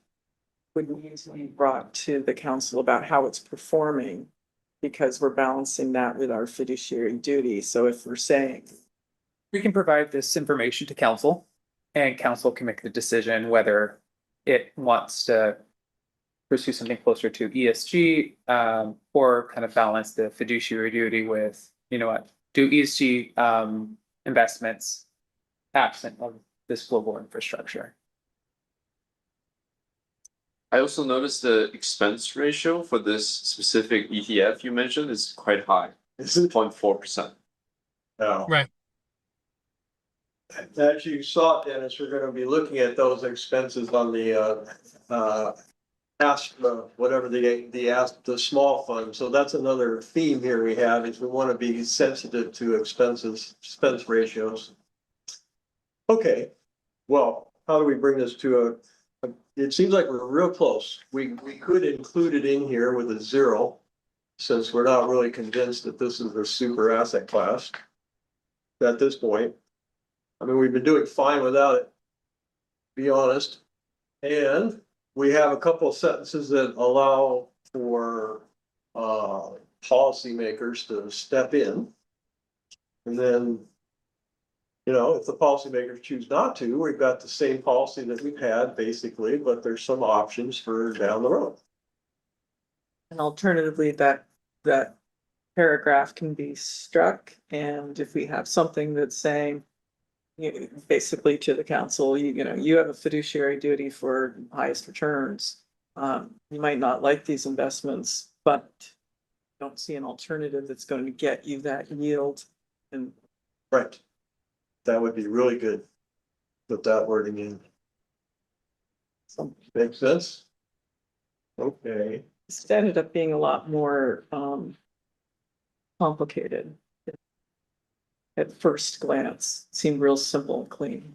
would need to be brought to the council about how it's performing, because we're balancing that with our fiduciary duty. So if we're saying, We can provide this information to council, and council can make the decision whether it wants to pursue something closer to ESG, or kind of balance the fiduciary duty with, do ESG investments absent of this global infrastructure. I also noticed the expense ratio for this specific ETF you mentioned is quite high. It's 0.4%. No. Right. As you saw, Dennis, we're going to be looking at those expenses on the whatever the small fund. So that's another theme here we have is we want to be sensitive to expense ratios. Okay, well, how do we bring this to it seems like we're real close. We could include it in here with a 0, since we're not really convinced that this is a super asset class at this point. I mean, we've been doing fine without it, to be honest. And we have a couple of sentences that allow for policymakers to step in. And then, you know, if the policymakers choose not to, we've got the same policy that we've had basically, but there's some options for down the road. And alternatively, that paragraph can be struck, and if we have something that's saying, basically to the council, you know, you have a fiduciary duty for highest returns. You might not like these investments, but don't see an alternative that's going to get you that yield. And Right. That would be really good. Put that wording in. Makes sense? Okay. it ended up being a lot more complicated. At first glance, it seemed real simple and clean.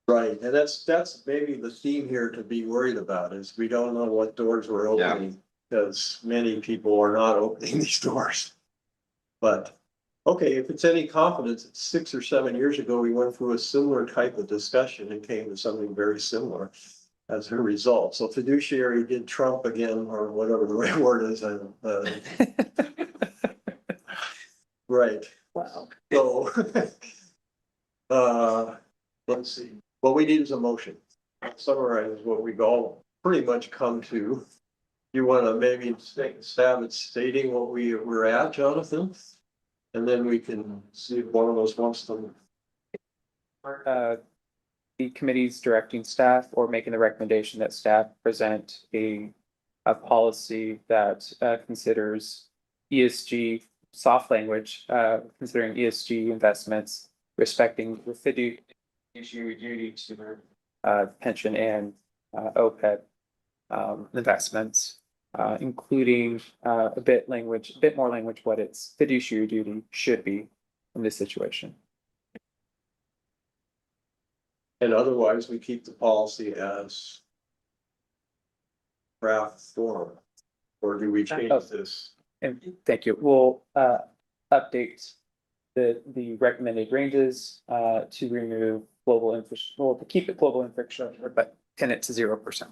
Right, and that's maybe the theme here to be worried about is we don't know what doors we're opening. Because many people are not opening these doors. But, okay, if it's any confidence, it's 6 or 7 years ago, we went through a similar type of discussion and came to something very similar as a result. So fiduciary did trump again, or whatever the right word is. Right. Wow. So, let's see, what we need is a motion. Summarize what we've all pretty much come to. You want to maybe take a stab at stating what we're at, Jonathan? And then we can see if one of us wants to. The committee's directing staff or making the recommendation that staff present a policy that considers ESG soft language, considering ESG investments, respecting the fiduciary duty to pension and OPEB investments, including a bit more language, what its fiduciary duty should be in this situation. And otherwise, we keep the policy as draft form, or do we change this? And thank you. We'll update the recommended ranges to remove global infrastructure, well, to keep it global infrastructure, but pin it to 0%.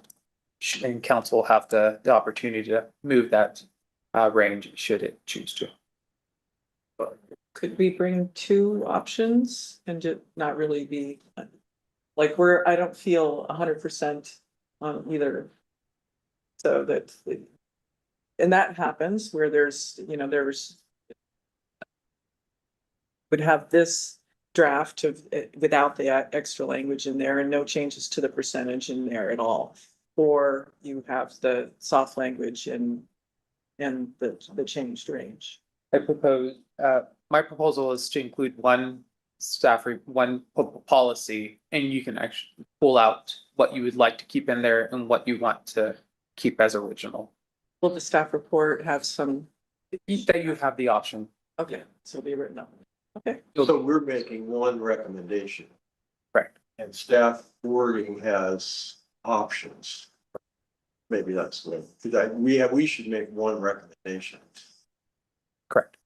And council will have the opportunity to move that range should it choose to. Could we bring 2 options and just not really be like I don't feel 100% on either. So that, and that happens where there's would have this draft of without the extra language in there and no changes to the percentage in there at all. Or you have the soft language and the changed range. I propose, my proposal is to include one policy, and you can actually pull out what you would like to keep in there and what you want to keep as original. Will the staff report have some? That you have the option. Okay, so it'll be written up. Okay. So we're making one recommendation. Correct. And staff wording has options. Maybe that's the way, we should make one recommendation. Correct.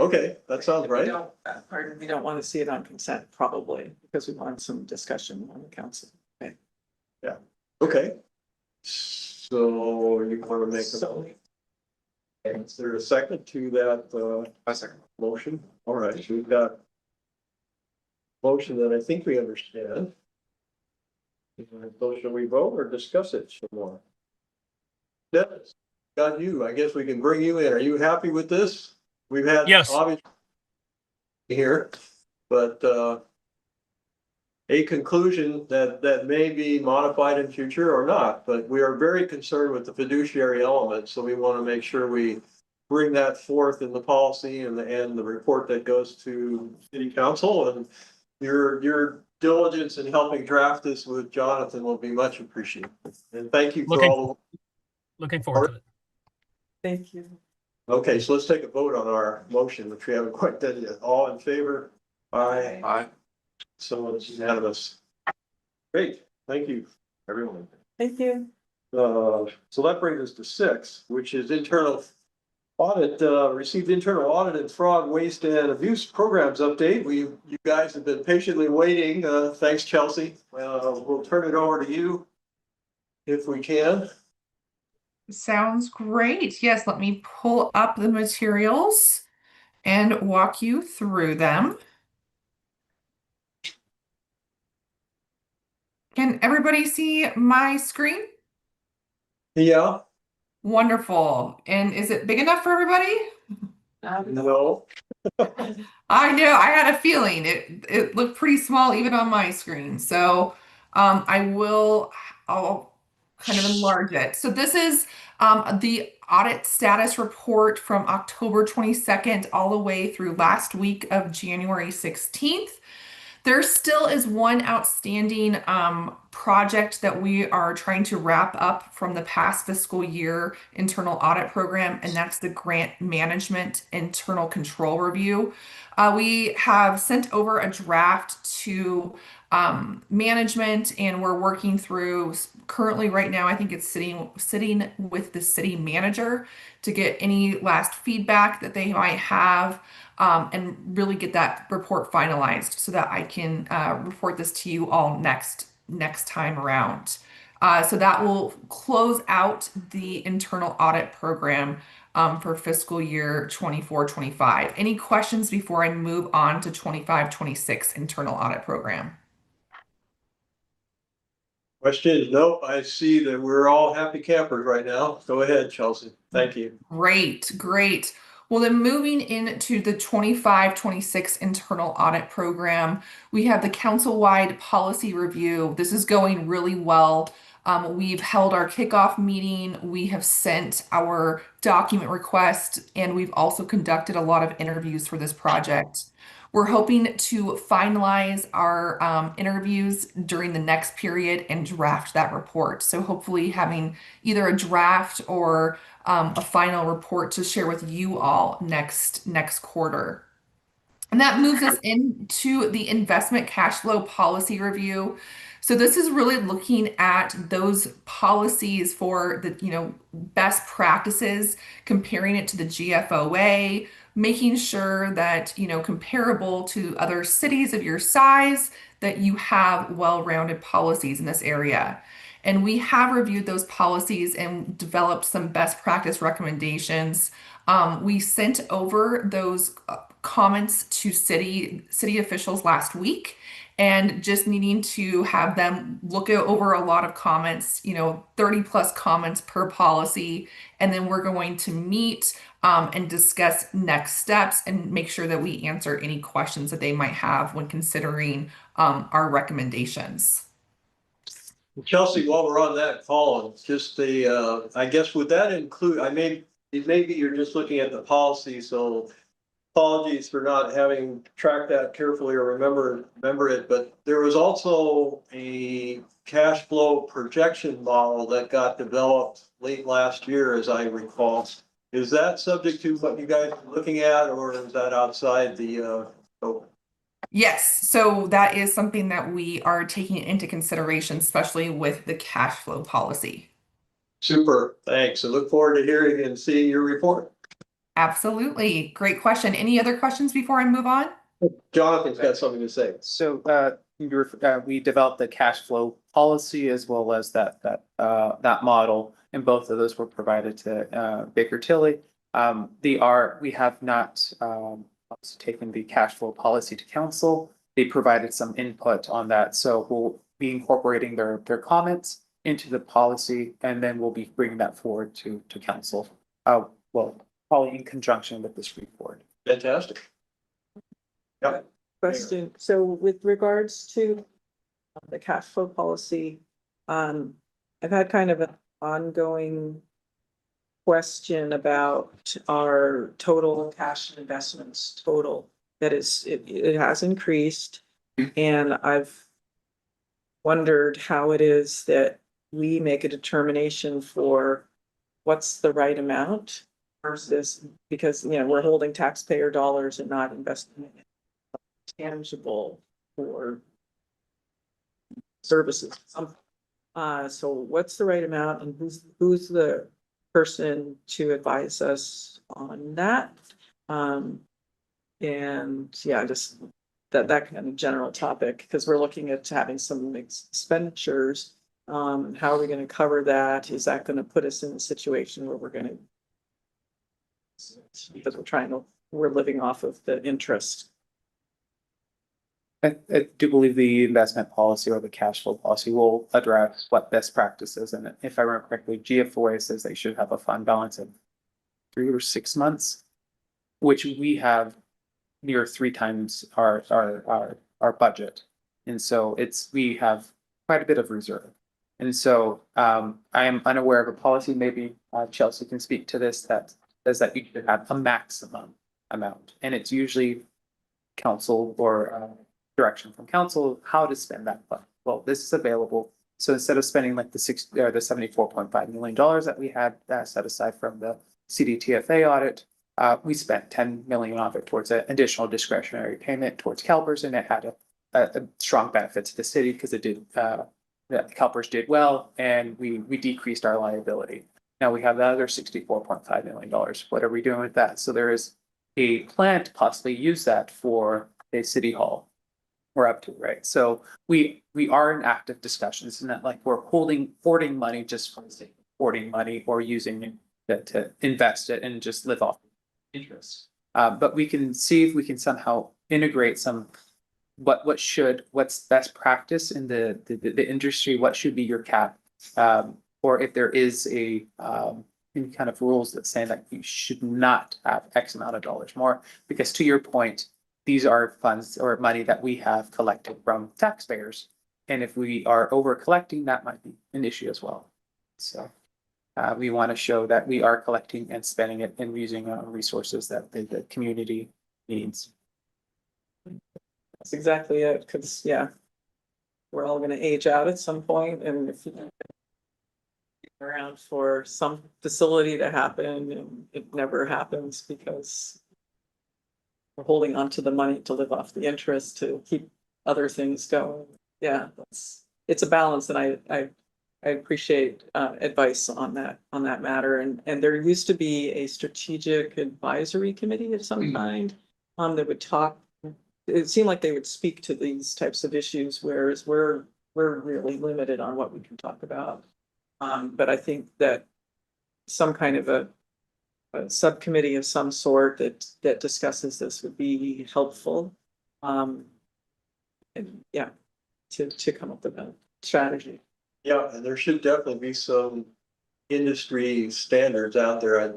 Okay, that sounds right. We don't want to see it on consent probably because we want some discussion on the council. Okay. Yeah, okay. So you want to make is there a second to that motion? All right, so we've got motion that I think we understand. So shall we vote or discuss it some more? Dennis, got you. I guess we can bring you in. Are you happy with this? We've had Yes. obviously here, but a conclusion that may be modified in future or not, but we are very concerned with the fiduciary element, so we want to make sure we bring that forth in the policy and the report that goes to city council. And your diligence in helping draft this with Jonathan will be much appreciated. And thank you for Looking- all. Looking forward to it. Thank you. Okay, so let's take a vote on our motion, which we haven't quite done yet. All in favor? Aye. Aye. So it's unanimous. Great, thank you, everyone. Thank you. So that brings us to 6, which is internal audit, received internal audit and fraud, waste and abuse programs update. You guys have been patiently waiting. Thanks, Chelsea. We'll turn it over to you if we can. Sounds great. Yes, let me pull up the materials and walk you through them. Can everybody see my screen? Yeah, Wonderful. And is it big enough for everybody? no, I know, I had a feeling it looked pretty small even on my screen. So I'll kind of enlarge it. So this is the audit status report from October 22nd all the way through last week of January 16th. There still is one outstanding project that we are trying to wrap up from the past fiscal year internal audit program, and that's the grant management internal control review. We have sent over a draft to management, and we're working through currently right now. I think it's sitting with the city manager to get any last feedback that they might have. And really get that report finalized so that I can report this to you all next time around. So that will close out the internal audit program for fiscal year 24-25. Any questions before I move on to 25-26 internal audit program? question? Nope, I see that we're all happy campers right now. Go ahead, Chelsea. Thank you. Great. Well, then moving into the 25-26 internal audit program, we have the council-wide policy review. This is going really well. We've held our kickoff meeting. We have sent our document request, and we've also conducted a lot of interviews for this project. We're hoping to finalize our interviews during the next period and draft that report. So hopefully having either a draft or a final report to share with you all next quarter. And that moves us into the investment cash flow policy review. So this is really looking at those policies for the best practices, comparing it to the GFOA, making sure that comparable to other cities of your size, that you have well-rounded policies in this area. And we have reviewed those policies and developed some best practice recommendations. We sent over those comments to city officials last week, and just needing to have them look over a lot of comments, 30 plus comments per policy. And then we're going to meet and discuss next steps and make sure that we answer any questions that they might have when considering our recommendations. Chelsea, while we're on that call, just I guess would that include, maybe you're just looking at the policy, so apologies for not having tracked that carefully or remember it, but there was also a cash flow projection model that got developed late last year, as I recall. Is that subject to what you guys are looking at, or is that outside the scope? Yes, so that is something that we are taking into consideration, especially with the cash flow policy. Super, thanks. I look forward to hearing and seeing your report. Absolutely. Great question. Any other questions before I move on? Jonathan's got something to say. So we developed the cash flow policy as well as that model, and both of those were provided to Baker Tilly. We have not taken the cash flow policy to council. They provided some input on that, so we'll be incorporating their comments into the policy, and then we'll be bringing that forward to council. Probably in conjunction with this report. Fantastic. Yeah. Question. So with regards to the cash flow policy, I've had kind of an ongoing question about our total cash and investments total. That is, it has increased, and I've wondered how it is that we make a determination for what's the right amount versus, because, we're holding taxpayer dollars and not investing in tangible for services. So what's the right amount, and who's the person to advise us on that? And yeah, just that kind of general topic, because we're looking at having some expenditures. How are we going to cover that? Is that going to put us in a situation where because we're living off of the interest? I do believe the investment policy or the cash flow policy will address what best practices. And if I remember correctly, GFOA says they should have a fund balance of 3 or 6 months, which we have near 3 times our budget. And so we have quite a bit of reserve. And so I am unaware of a policy, maybe Chelsea can speak to this, that says that you should have a maximum amount. And it's usually council or direction from council how to spend that fund. Well, this is available. So instead of spending like the $74.5 million that we had set aside from the CDTFA audit, we spent 10 million of it towards an additional discretionary payment towards CalPERS, and it had a strong benefit to the city because it did CalPERS did well, and we decreased our liability. Now we have the other $64.5 million. What are we doing with that? So there is a plan to possibly use that for a city hall. We're up to, right? So we are in active discussions. It's not like we're hoarding money just for the sake of hoarding money or using it to invest it and just live off interest. But we can see if we can somehow integrate what's best practice in the industry, what should be your cap, or if there is any kind of rules that say that you should not have X amount of dollars more, because to your point, these are funds or money that we have collected from taxpayers. And if we are over collecting, that might be an issue as well. So we want to show that we are collecting and spending it and using resources that the community needs. That's exactly it, because we're all going to age out at some point, and if around for some facility to happen, and it never happens because we're holding on to the money to live off the interest to keep other things going. Yeah, it's a balance, and I appreciate advice on that matter. And there used to be a strategic advisory committee of some kind that would talk. It seemed like they would speak to these types of issues, whereas we're really limited on what we can talk about. But I think that some kind of a subcommittee of some sort that discusses this would be helpful. And to come up with a strategy. Yeah, and there should definitely be some industry standards out there,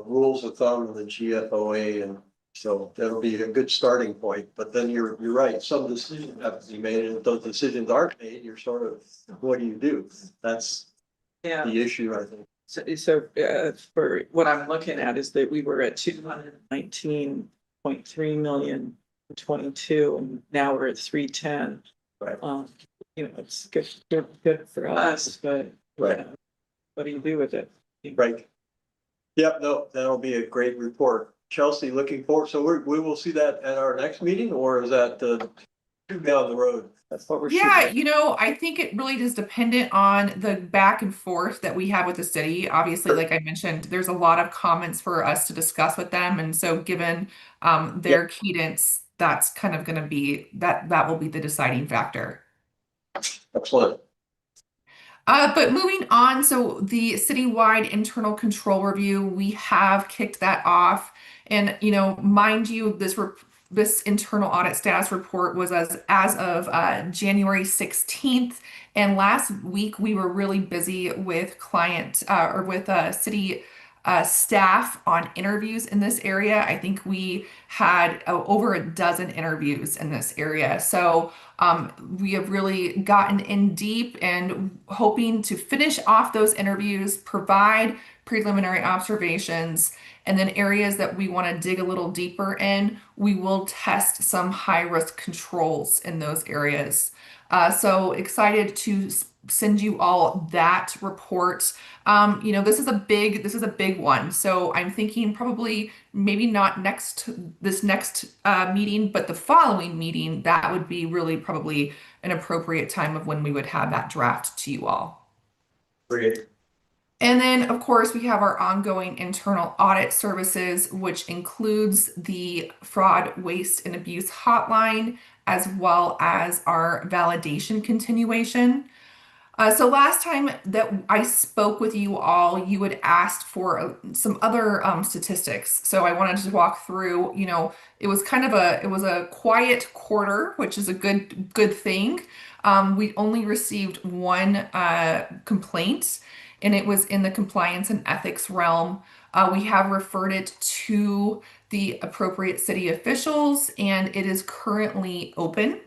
rules of thumb, the GFOA, and so that'll be a good starting point. But then you're right, some decisions have to be made, and if those decisions aren't made, you're sort of, what do you do? That's the issue, I think. So for what I'm looking at is that we were at 219.3 million in 22, and now we're at 310. Right. It's good for us, but Right. What do you do with it? Right. Yep, no, that'll be a great report. Chelsea, looking forward. So we will see that at our next meeting, or is that down the road? That's what we're Yeah, shooting. I think it really is dependent on the back and forth that we have with the city. Obviously, like I mentioned, there's a lot of comments for us to discuss with them. And so given their cadence, that's kind of going to be that will be the deciding factor. Excellent. But moving on, so the citywide internal control review, we have kicked that off. And, mind you, this internal audit status report was as of January 16th. And last week, we were really busy with city staff on interviews in this area. I think we had over a dozen interviews in this area. So we have really gotten in deep and hoping to finish off those interviews, provide preliminary observations, And then areas that we want to dig a little deeper in, we will test some high risk controls in those areas. So excited to send you all that report. This is a big one. So I'm thinking probably maybe not this next meeting, but the following meeting, that would be really probably an appropriate time of when we would have that draft to you all. Great. And then, of course, we have our ongoing internal audit services, which includes the fraud, waste, and abuse hotline, as well as our validation continuation. So last time that I spoke with you all, you had asked for some other statistics. So I wanted to walk through, it was a quiet quarter, which is a good thing. We only received one complaint, and it was in the compliance and ethics realm. We have referred it to the appropriate city officials, and it is currently open.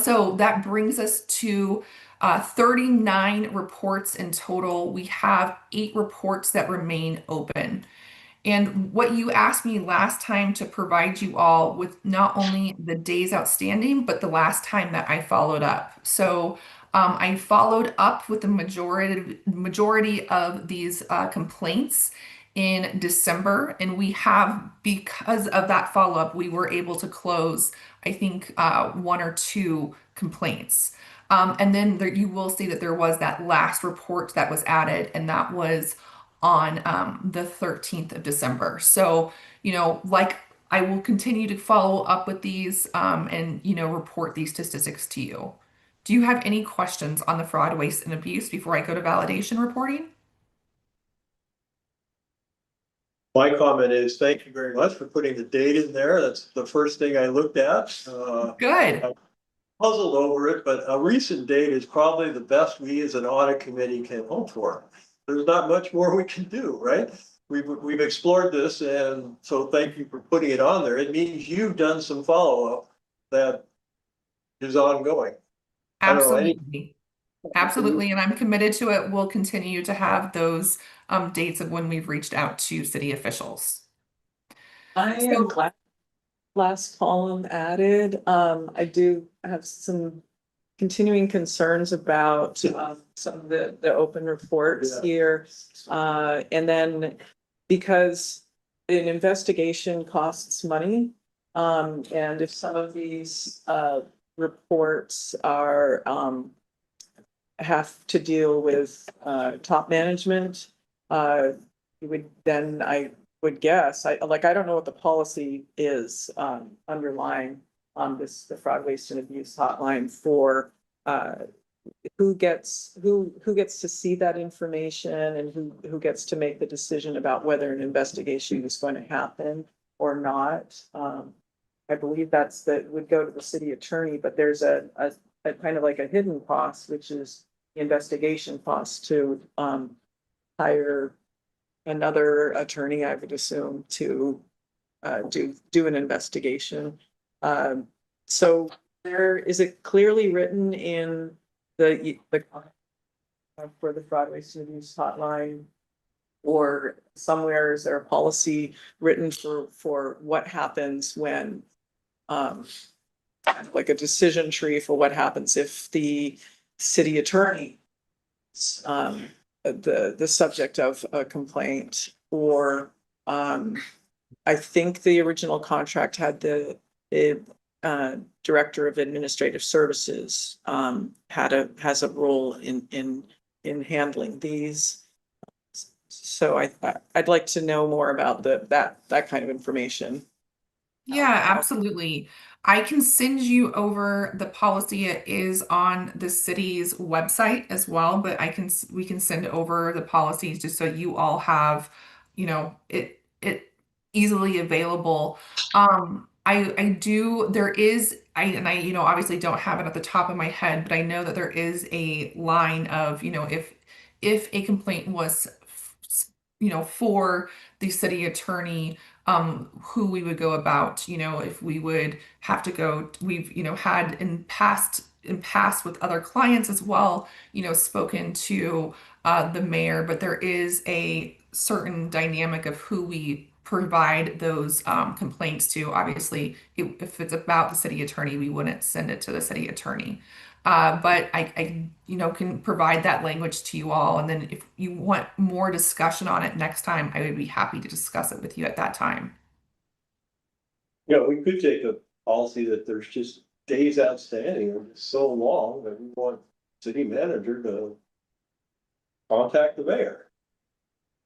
So that brings us to 39 reports in total. We have 8 reports that remain open. And what you asked me last time to provide you all with not only the days outstanding, but the last time that I followed up. So I followed up with the majority of these complaints in December, and because of that follow-up, we were able to close, I think, 1 or 2 complaints. And then you will see that there was that last report that was added, and that was on the 13th of December. So, I will continue to follow up with these and, report these statistics to you. Do you have any questions on the fraud, waste, and abuse before I go to validation reporting? My comment is thank you very much for putting the date in there. That's the first thing I looked at. Good. Puzzled over it, but a recent date is probably the best we as an audit committee can hope for. There's not much more we can do, right? We've explored this, and so thank you for putting it on there. It means you've done some follow-up that is ongoing. I don't know, Absolutely. Absolutely. And I'm committed to it. We'll continue to have those dates of when we've reached out to city officials. I am glad last column added. I do have some continuing concerns about some of the open reports here. And then because an investigation costs money, and if some of these reports are have to deal with top management, I would guess, I don't know what the policy is underlying the fraud, waste, and abuse hotline for who gets to see that information and who gets to make the decision about whether an investigation is going to happen or not. I believe that would go to the city attorney, but there's a kind of like a hidden cost, which is the investigation cost to hire another attorney, I would assume, to do an investigation. So is it clearly written in the for the fraud, waste, and abuse hotline, or somewhere is there a policy written for what happens when like a decision tree for what happens if the city attorney the subject of a complaint, or I think the original contract had the director of administrative services has a role in handling these. So I'd like to know more about that kind of information. Yeah, absolutely. I can send you over the policy. It is on the city's website as well, but we can send over the policies just so you all have, it easily available. I obviously don't have it at the top of my head, but I know that there is a line of, if a complaint was, for the city attorney, who we would go about, if we would have to go, we've, had in past with other clients as well, spoken to the mayor, but there is a certain dynamic of who we provide those complaints to. Obviously, if it's about the city attorney, we wouldn't send it to the city attorney. But I, can provide that language to you all. And then if you want more discussion on it next time, I would be happy to discuss it with you at that time. Yeah, we could take a policy that there's just days outstanding, and it's so long that we want city manager to contact the mayor.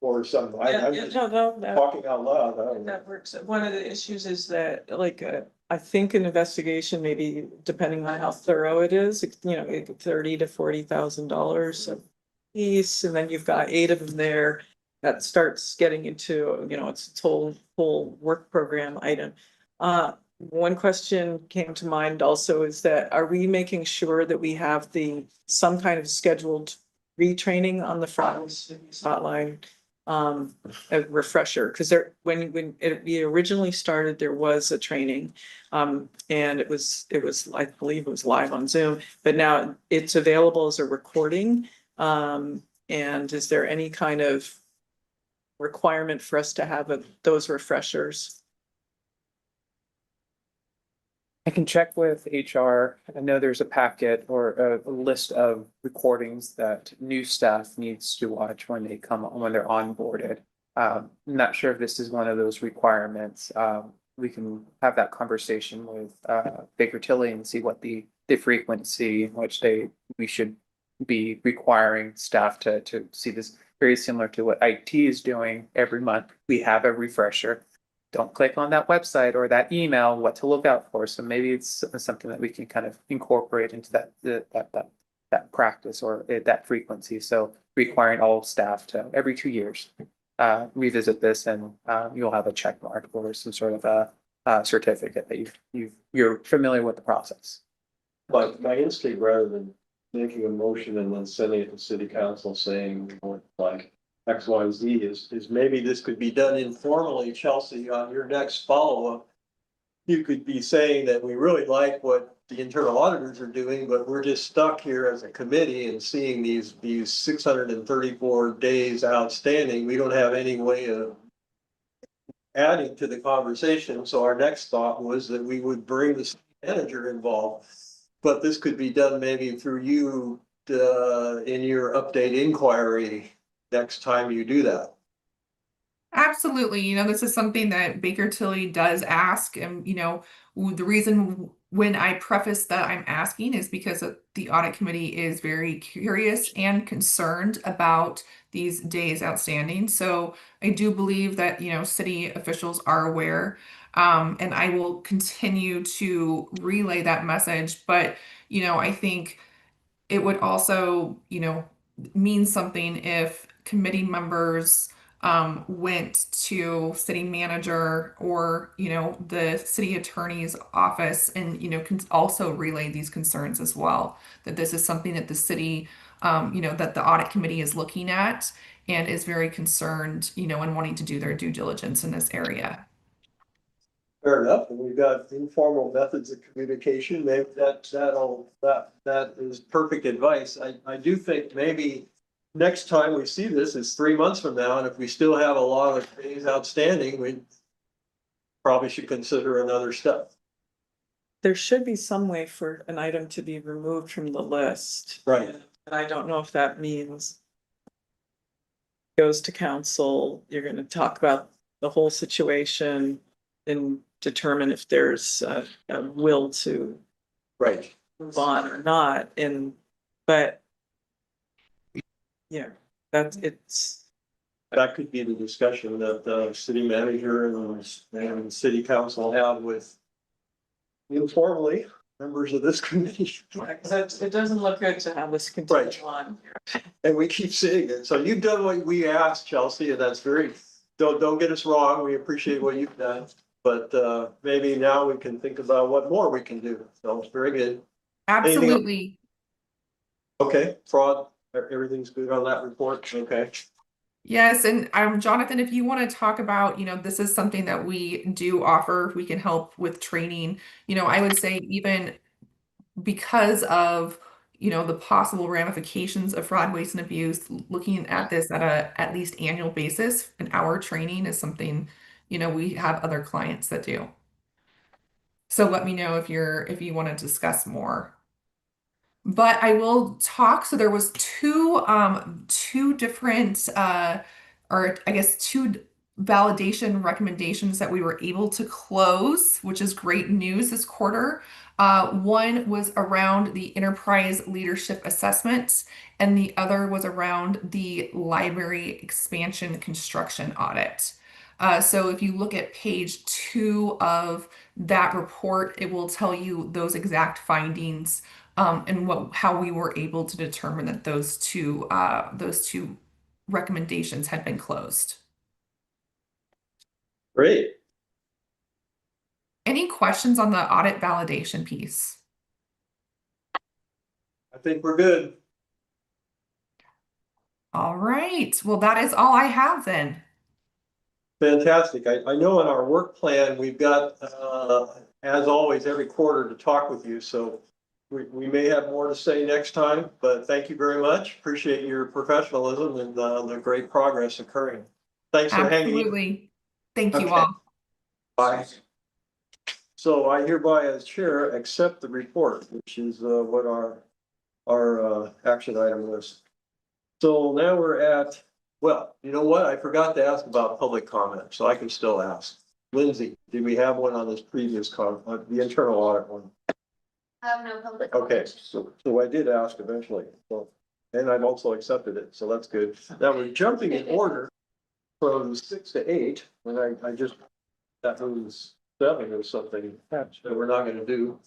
Or something, I'm just No, talking out loud, I don't know. that works. One of the issues is that, like, I think an investigation, maybe depending on how thorough it is, $30,000 to $40,000 a piece, and then you've got 8 of them there. That starts getting into, it's a whole work program item. One question came to mind also is that, are we making sure that we have some kind of scheduled retraining on the front hotline? A refresher, because when we originally started, there was a training, and it was I believe it was live on Zoom, but now it's available as a recording. And is there any kind of requirement for us to have those refreshers? I can check with HR. I know there's a packet or a list of recordings that new staff needs to watch when they're onboarded. Not sure if this is one of those requirements. We can have that conversation with Baker Tilly and see what the frequency in which we should be requiring staff to see this. Very similar to what IT is doing every month. We have a refresher. Don't click on that website or that email, what to look out for. So maybe it's something that we can kind of incorporate into that practice or that frequency. So requiring all staff to every 2 years revisit this, and you'll have a check mark or some sort of a certificate that you're familiar with the process. But my instinct, rather than making a motion and then sending it to city council saying like X, Y, Z is maybe this could be done informally, Chelsea, on your next follow-up. You could be saying that we really like what the internal auditors are doing, but we're just stuck here as a committee and seeing these 634 days outstanding. We don't have any way of adding to the conversation. So our next thought was that we would bring the manager involved. But this could be done maybe through you in your update inquiry next time you do that. Absolutely. This is something that Baker Tilly does ask. And, the reason when I preface that I'm asking is because the audit committee is very curious and concerned about these days outstanding. So I do believe that, city officials are aware. And I will continue to relay that message. But, I think it would also, mean something if committee members went to city manager or, the city attorney's office and, can also relay these concerns as well. That this is something that the city, that the audit committee is looking at and is very concerned, and wanting to do their due diligence in this area. Fair enough, and we've got informal methods of communication. Maybe that is perfect advice. I do think maybe next time we see this is 3 months from now, and if we still have a lot of days outstanding, we probably should consider another step. There should be some way for an item to be removed from the list. Right. And I don't know if that means goes to council, you're going to talk about the whole situation and determine if there's a will to Right. move on or not. But yeah, That could be the discussion that the city manager and city council have with informally members of this committee. it doesn't look good to have this continue on. And we keep seeing it. So you've done what we asked, Chelsea, and that's don't get us wrong. We appreciate what you've done. But maybe now we can think about what more we can do. So it's very good. Absolutely. Okay, fraud, everything's good on that report. Okay. Yes, and Jonathan, if you want to talk about, this is something that we do offer, we can help with training. I would say even because of, the possible ramifications of fraud, waste, and abuse. Looking at this at a at least annual basis, an hour training is something, we have other clients that do. So let me know if you want to discuss more. But I will talk. So there was two different or I guess two validation recommendations that we were able to close, which is great news this quarter. One was around the enterprise leadership assessment, and the other was around the library expansion construction audit. So if you look at page 2 of that report, it will tell you those exact findings, and how we were able to determine that those two recommendations had been closed. Great. Any questions on the audit validation piece? I think we're good. All right. Well, that is all I have then. Fantastic. I know in our work plan, we've got, as always, every quarter to talk with you. So we may have more to say next time, but thank you very much. Appreciate your professionalism and the great progress occurring. Thanks for hanging. Absolutely. Thank you Okay. all. Bye. So I hereby, as chair, accept the report, which is what our action item was. So now we're at, well, you know what? I forgot to ask about public comment, so I can still ask. Lindsay, did we have one on this previous the internal audit one? I have no public. Okay, comment. so I did ask eventually, so, and I've also accepted it, so that's good. Now we're jumping in order from 6 to 8, and I just, that was 7 or something that we're not gonna do.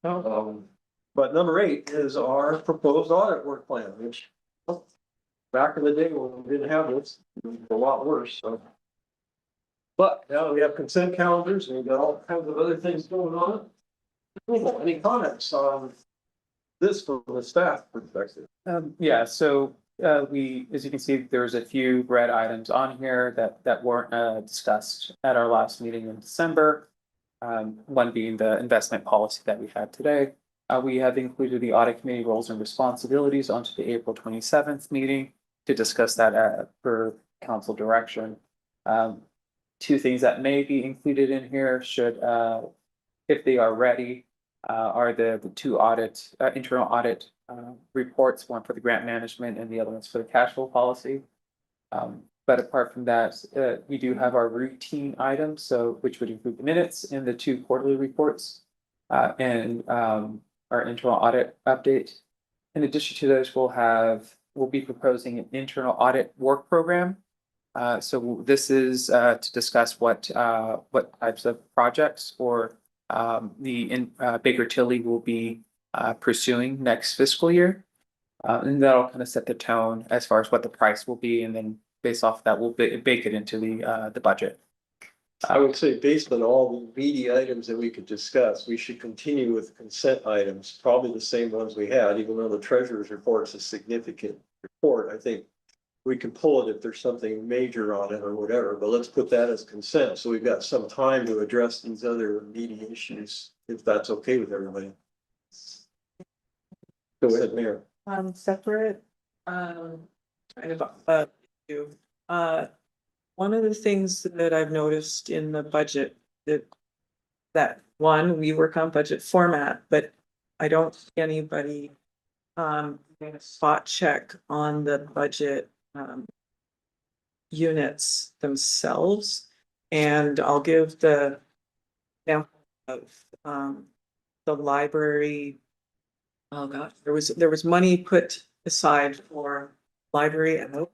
But number 8 is our proposed audit work plan, which back in the day when we didn't have this, it was a lot worse, so. But now we have consent calendars and we've got all kinds of other things going on. Any comments on this from the staff perspective? Yeah, so we, as you can see, there's a few red items on here that weren't discussed at our last meeting in December. One being the investment policy that we had today. We have included the audit committee roles and responsibilities onto the April 27th meeting to discuss that per council direction. Two things that may be included in here should, if they are ready, are the two internal audit reports, one for the grant management and the other one's for the cash flow policy. But apart from that, we do have our routine items, so which would include the minutes and the 2 quarterly reports, and our internal audit update. In addition to those, we'll be proposing an internal audit work program. So this is to discuss what types of projects or Baker Tilly will be pursuing next fiscal year. And that'll kind of set the tone as far as what the price will be, and then based off that, we'll bake it into the budget. I would say based on all the meaty items that we could discuss, we should continue with consent items, probably the same ones we had, even though the treasurer's report is a significant report. I think we can pull it if there's something major on it or whatever, but let's put that as consent. So we've got some time to address these other meaty issues, if that's okay with everybody. Go ahead, Mayor. Separate, one of the things that I've noticed in the budget that one, we work on budget format, but I don't see anybody spot check on the budget units themselves. And I'll give the example of the library. Oh gosh, there was money put aside for library, and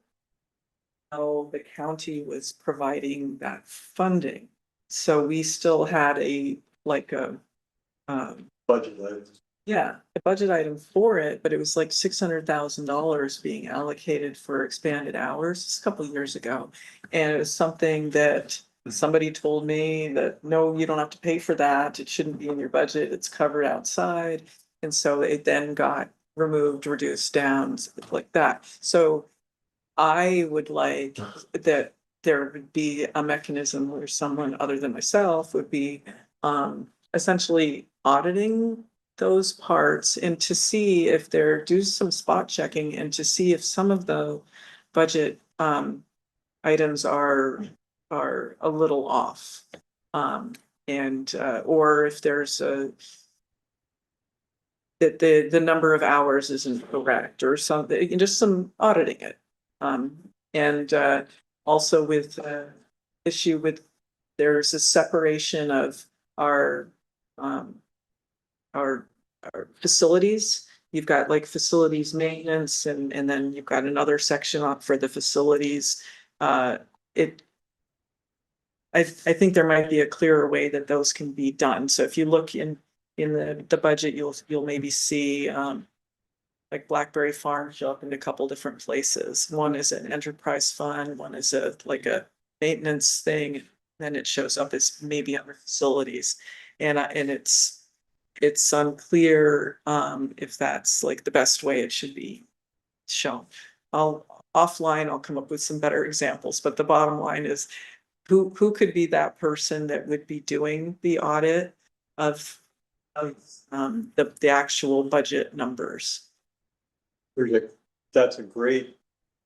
how the county was providing that funding. So we still had a Budget items. yeah, a budget item for it, but it was like $600,000 being allocated for expanded hours a couple of years ago. And it was something that somebody told me that, no, you don't have to pay for that. It shouldn't be in your budget. It's covered outside. And so it then got removed, reduced down like that. So I would like that there would be a mechanism where someone other than myself would be essentially auditing those parts and to see if do some spot checking and to see if some of the budget items are a little off. And or if there's that the number of hours isn't correct or something, just some auditing it. And also with issue with, there's a separation of our our facilities. You've got like facilities maintenance and then you've got another section on for the facilities. It I think there might be a clearer way that those can be done. So if you look in the budget, you'll maybe see like Blackberry Farm show up in a couple different places. One is an enterprise fund, one is like a maintenance thing, then it shows up as maybe other facilities. And it's unclear if that's like the best way it should be shown. Offline, I'll come up with some better examples, but the bottom line is who could be that person that would be doing the audit of the actual budget numbers. That's a great,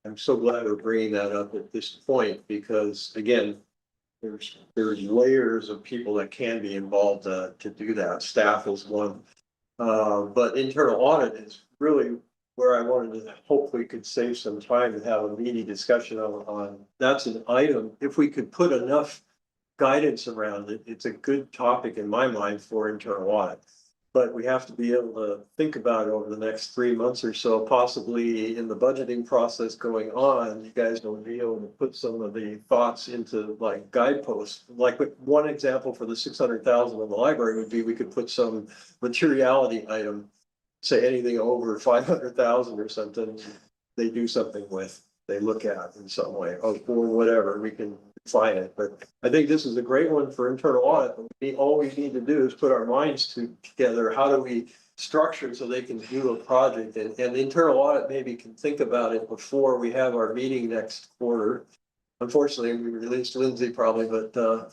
I'm so glad we're bringing that up at this point, because again, there's layers of people that can be involved to do that. Staff is one. But internal audit is really where I wanted to hope we could save some time and have a meaty discussion on. That's an item. If we could put enough guidance around it, it's a good topic in my mind for internal audit. But we have to be able to think about it over the next 3 months or so, possibly in the budgeting process going on. You guys will be able to put some of the thoughts into like guideposts. Like one example for the 600,000 in the library would be, we could put some materiality item, say anything over 500,000 or something, they do something with, they look at in some way, or whatever, we can define it. But I think this is a great one for internal audit. All we need to do is put our minds together. How do we structure it so they can do a project? And the internal audit maybe can think about it before we have our meeting next quarter. Unfortunately, we released Lindsay probably, but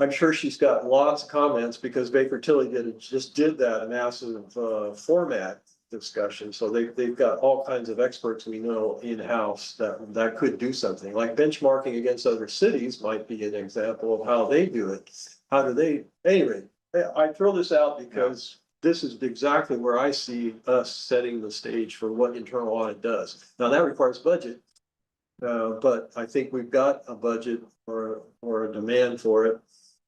I'm sure she's got lots of comments because Baker Tilly just did that, a massive format discussion. So they've got all kinds of experts we know in-house that could do something. Like benchmarking against other cities might be an example of how they do it. How do they, anyway, I throw this out because this is exactly where I see us setting the stage for what internal audit does. Now that requires budget, but I think we've got a budget or a demand for it.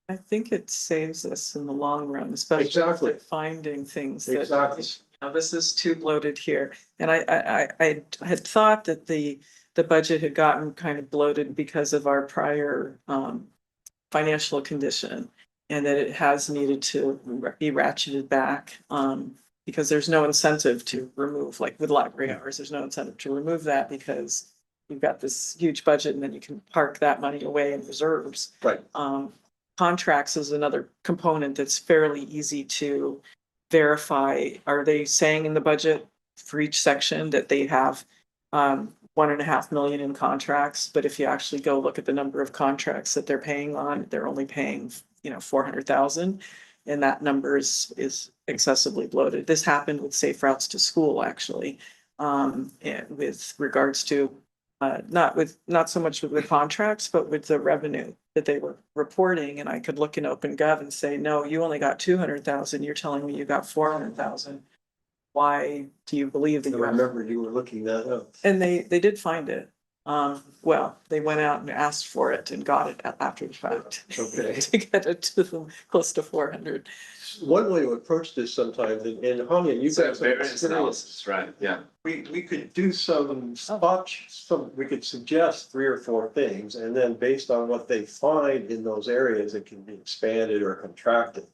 I think it saves us in the long run, especially Exactly. finding things that, Exactly. this is too bloated here. And I had thought that the budget had gotten kind of bloated because of our prior financial condition, and that it has needed to be ratcheted back because there's no incentive to remove, like with library hours, there's no incentive to remove that because you've got this huge budget and then you can park that money away in reserves. Right. Contracts is another component that's fairly easy to verify. Are they saying in the budget for each section that they have 1.5 million in contracts? But if you actually go look at the number of contracts that they're paying on, they're only paying 400,000, and that number is excessively bloated. This happened with Safe Routes to School, actually, and with regards to not so much with the contracts, but with the revenue that they were reporting. And I could look in OpenGov and say, no, you only got 200,000. You're telling me you got 400,000. Why do you believe that I you have? remember you were looking that up. And they did find it. Well, they went out and asked for it and got it after the fact. Okay. To get it to them close to 400. One way to approach this sometimes, and Hanya, you've It's a got some variance experience. analysis, right? Yeah. We could do we could suggest 3 or 4 things, and then based on what they find in those areas, it can be expanded or contracted.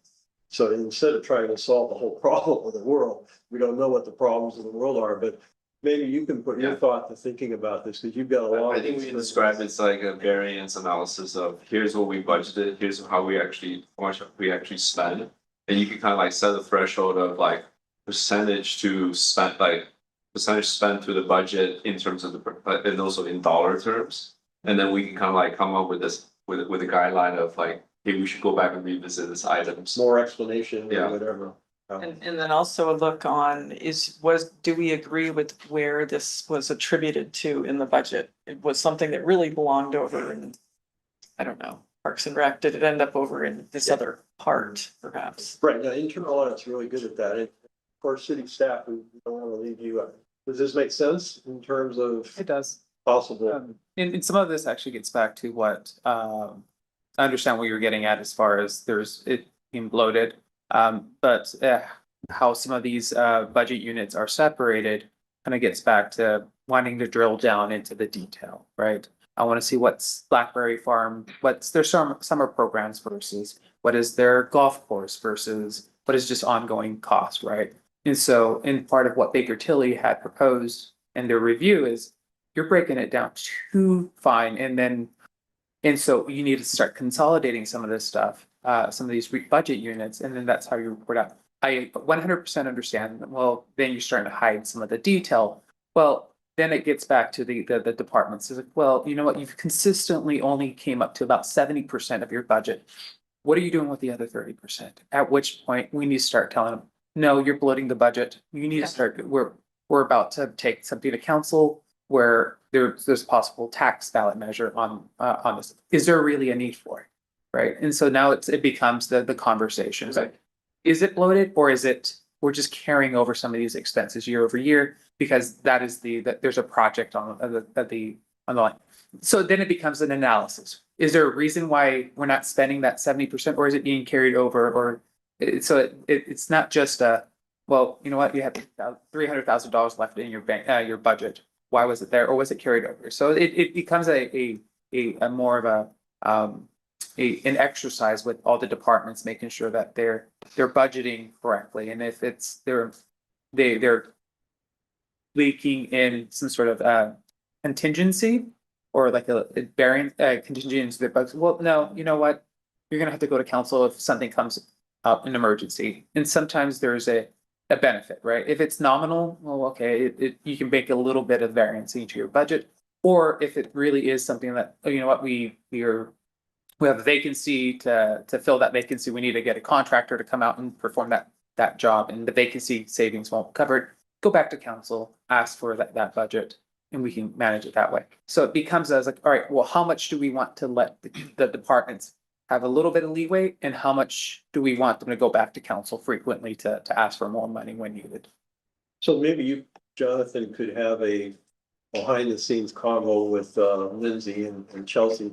So instead of trying to solve the whole problem of the world, we don't know what the problems of the world are, but maybe you can put your thought to thinking about this, because you've got a lot. I think we can describe it's like a variance analysis of here's what we budgeted, here's how much we actually spend. And you can kind of like set a threshold of like percentage to spend, like percentage spent through the budget in terms of and also in dollar terms. And then we can kind of like come up with this with a guideline of like, hey, we should go back and revisit this items. More explanation Yeah. or whatever. And then also a look on do we agree with where this was attributed to in the budget? It was something that really belonged over in, I don't know, Parks and Rec. Did it end up over in this other part perhaps? Right, now internal audit's really good at that. And of course, city staff, we don't want to leave you out. Does this make sense in terms of It does. possible? And some of this actually gets back to what, I understand what you're getting at as far as there's it being bloated. But how some of these budget units are separated kind of gets back to wanting to drill down into the detail, right? I want to see what's Blackberry Farm, what's their summer programs versus what is their golf course versus what is just ongoing cost, right? And so, in part of what Baker Tilly had proposed in their review is you're breaking it down too fine, and so you need to start consolidating some of this stuff, some of these budget units, and then that's how you report out. I 100% understand. Well, then you're starting to hide some of the detail. Well, then it gets back to the departments. It's like, well, you know what? You've consistently only came up to about 70% of your budget. What are you doing with the other 30%? At which point we need to start telling them, no, you're bloating the budget. You need to start. We're about to take something to council where there's possible tax ballot measure on this. Is there really a need for it? Right. And so now it becomes the conversation. It's like, is it bloated or is it we're just carrying over some of these expenses year over year because that is that there's a project on the line. So then it becomes an analysis. Is there a reason why we're not spending that 70% or is it being carried over or it's not just well, you know what, you have $300,000 left in your bank, your budget. Why was it there, or was it carried over? So it becomes a more of an exercise with all the departments, making sure that they're budgeting correctly, and if it's they're leaking in some sort of contingency or like a variant contingency to their well, no, you know what, you're gonna have to go to council if something comes up an emergency, and sometimes there's a benefit, right? If it's nominal, well, okay, you can make a little bit of variance into your budget. Or if it really is something that, you know what, we have a vacancy to fill that vacancy, we need to get a contractor to come out and perform that job, and the vacancy savings won't cover it. Go back to council, ask for that budget, and we can manage it that way. So it becomes as like, all right, well, how much do we want to let the departments have a little bit of leeway, and how much do we want them to go back to council frequently to ask for more money when needed? So maybe you, Jonathan, could have a behind the scenes convo with Lindsay and Chelsea.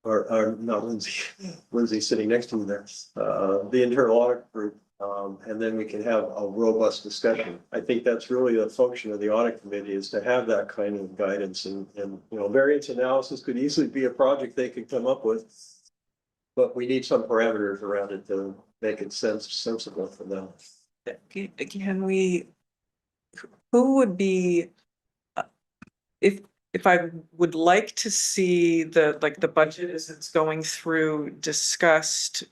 Or not Lindsay, Lindsay sitting next to me there, the internal audit group, and then we can have a robust discussion. I think that's really the function of the audit committee, is to have that kind of guidance, and you know, variance analysis could easily be a project they could come up with. But we need some parameters around it to make it sensible for them. Can we, who would be, if I would like to see the budget as it's going through discussed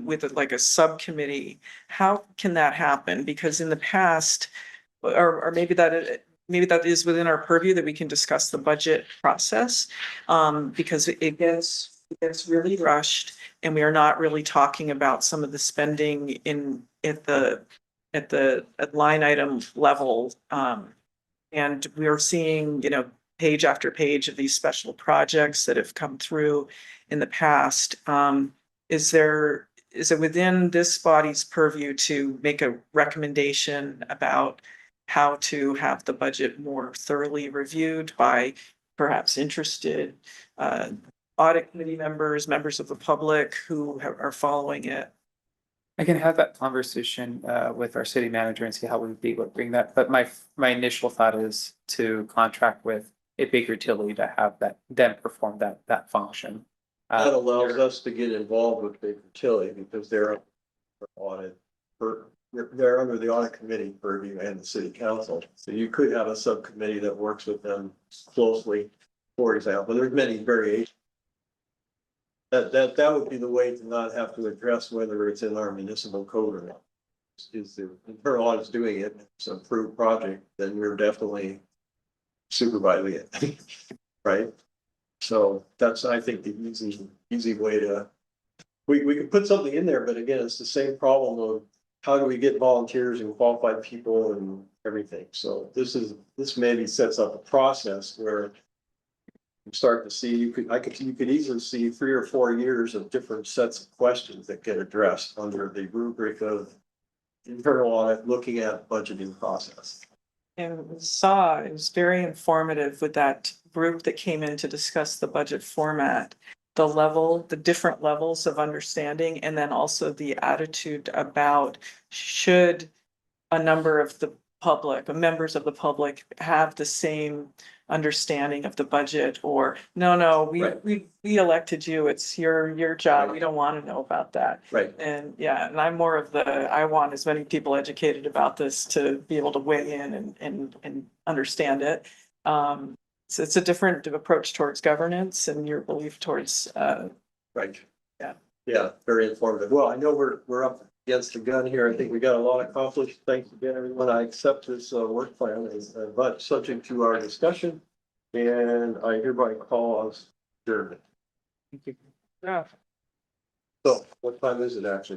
with like a subcommittee, how can that happen? Because in the past, or maybe that is within our purview, that we can discuss the budget process, because it gets really rushed, and we are not really talking about some of the spending at the line item level, and we are seeing, you know, page after page of these special projects that have come through in the past. Is it within this body's purview to make a recommendation about how to have the budget more thoroughly reviewed by perhaps interested audit committee members of the public who are following it? I can have that conversation with our city manager and see how we would bring that. But my initial thought is to contract with a Baker Tilly to have them perform that function. That allows us to get involved with Baker Tilly because they're under the audit committee purview and the city council. So you could have a subcommittee that works with them closely. For example, there's many variations. That would be the way to not have to address whether it's in our municipal code or not. Is the internal audit's doing it, it's an approved project, then we're definitely supervising it, right? So that's, I think, the easy way to, we could put something in there, but again, it's the same problem of how do we get volunteers and qualified people and everything? So this maybe sets up a process where you start to see, you could easily see 3 or 4 years of different sets of questions that get addressed under the rubric of internal audit, looking at budgeting process. And it was very informative with that group that came in to discuss the budget format. The different levels of understanding, and then also the attitude about should a number of the public, members of the public have the same understanding of the budget, or no, Right. we elected you, it's your job, we don't want to know about that. Right. And yeah, and I'm more of I want as many people educated about this to be able to weigh in and understand it. So it's a different approach towards governance and your belief towards, Right. Yeah. Yeah, very informative. Well, I know we're up against the gun here. I think we got a lot accomplished. Thanks again, everyone. I accept this work plan but subject to our discussion. And I hereby call us adjourned. yeah. So what time is it actually?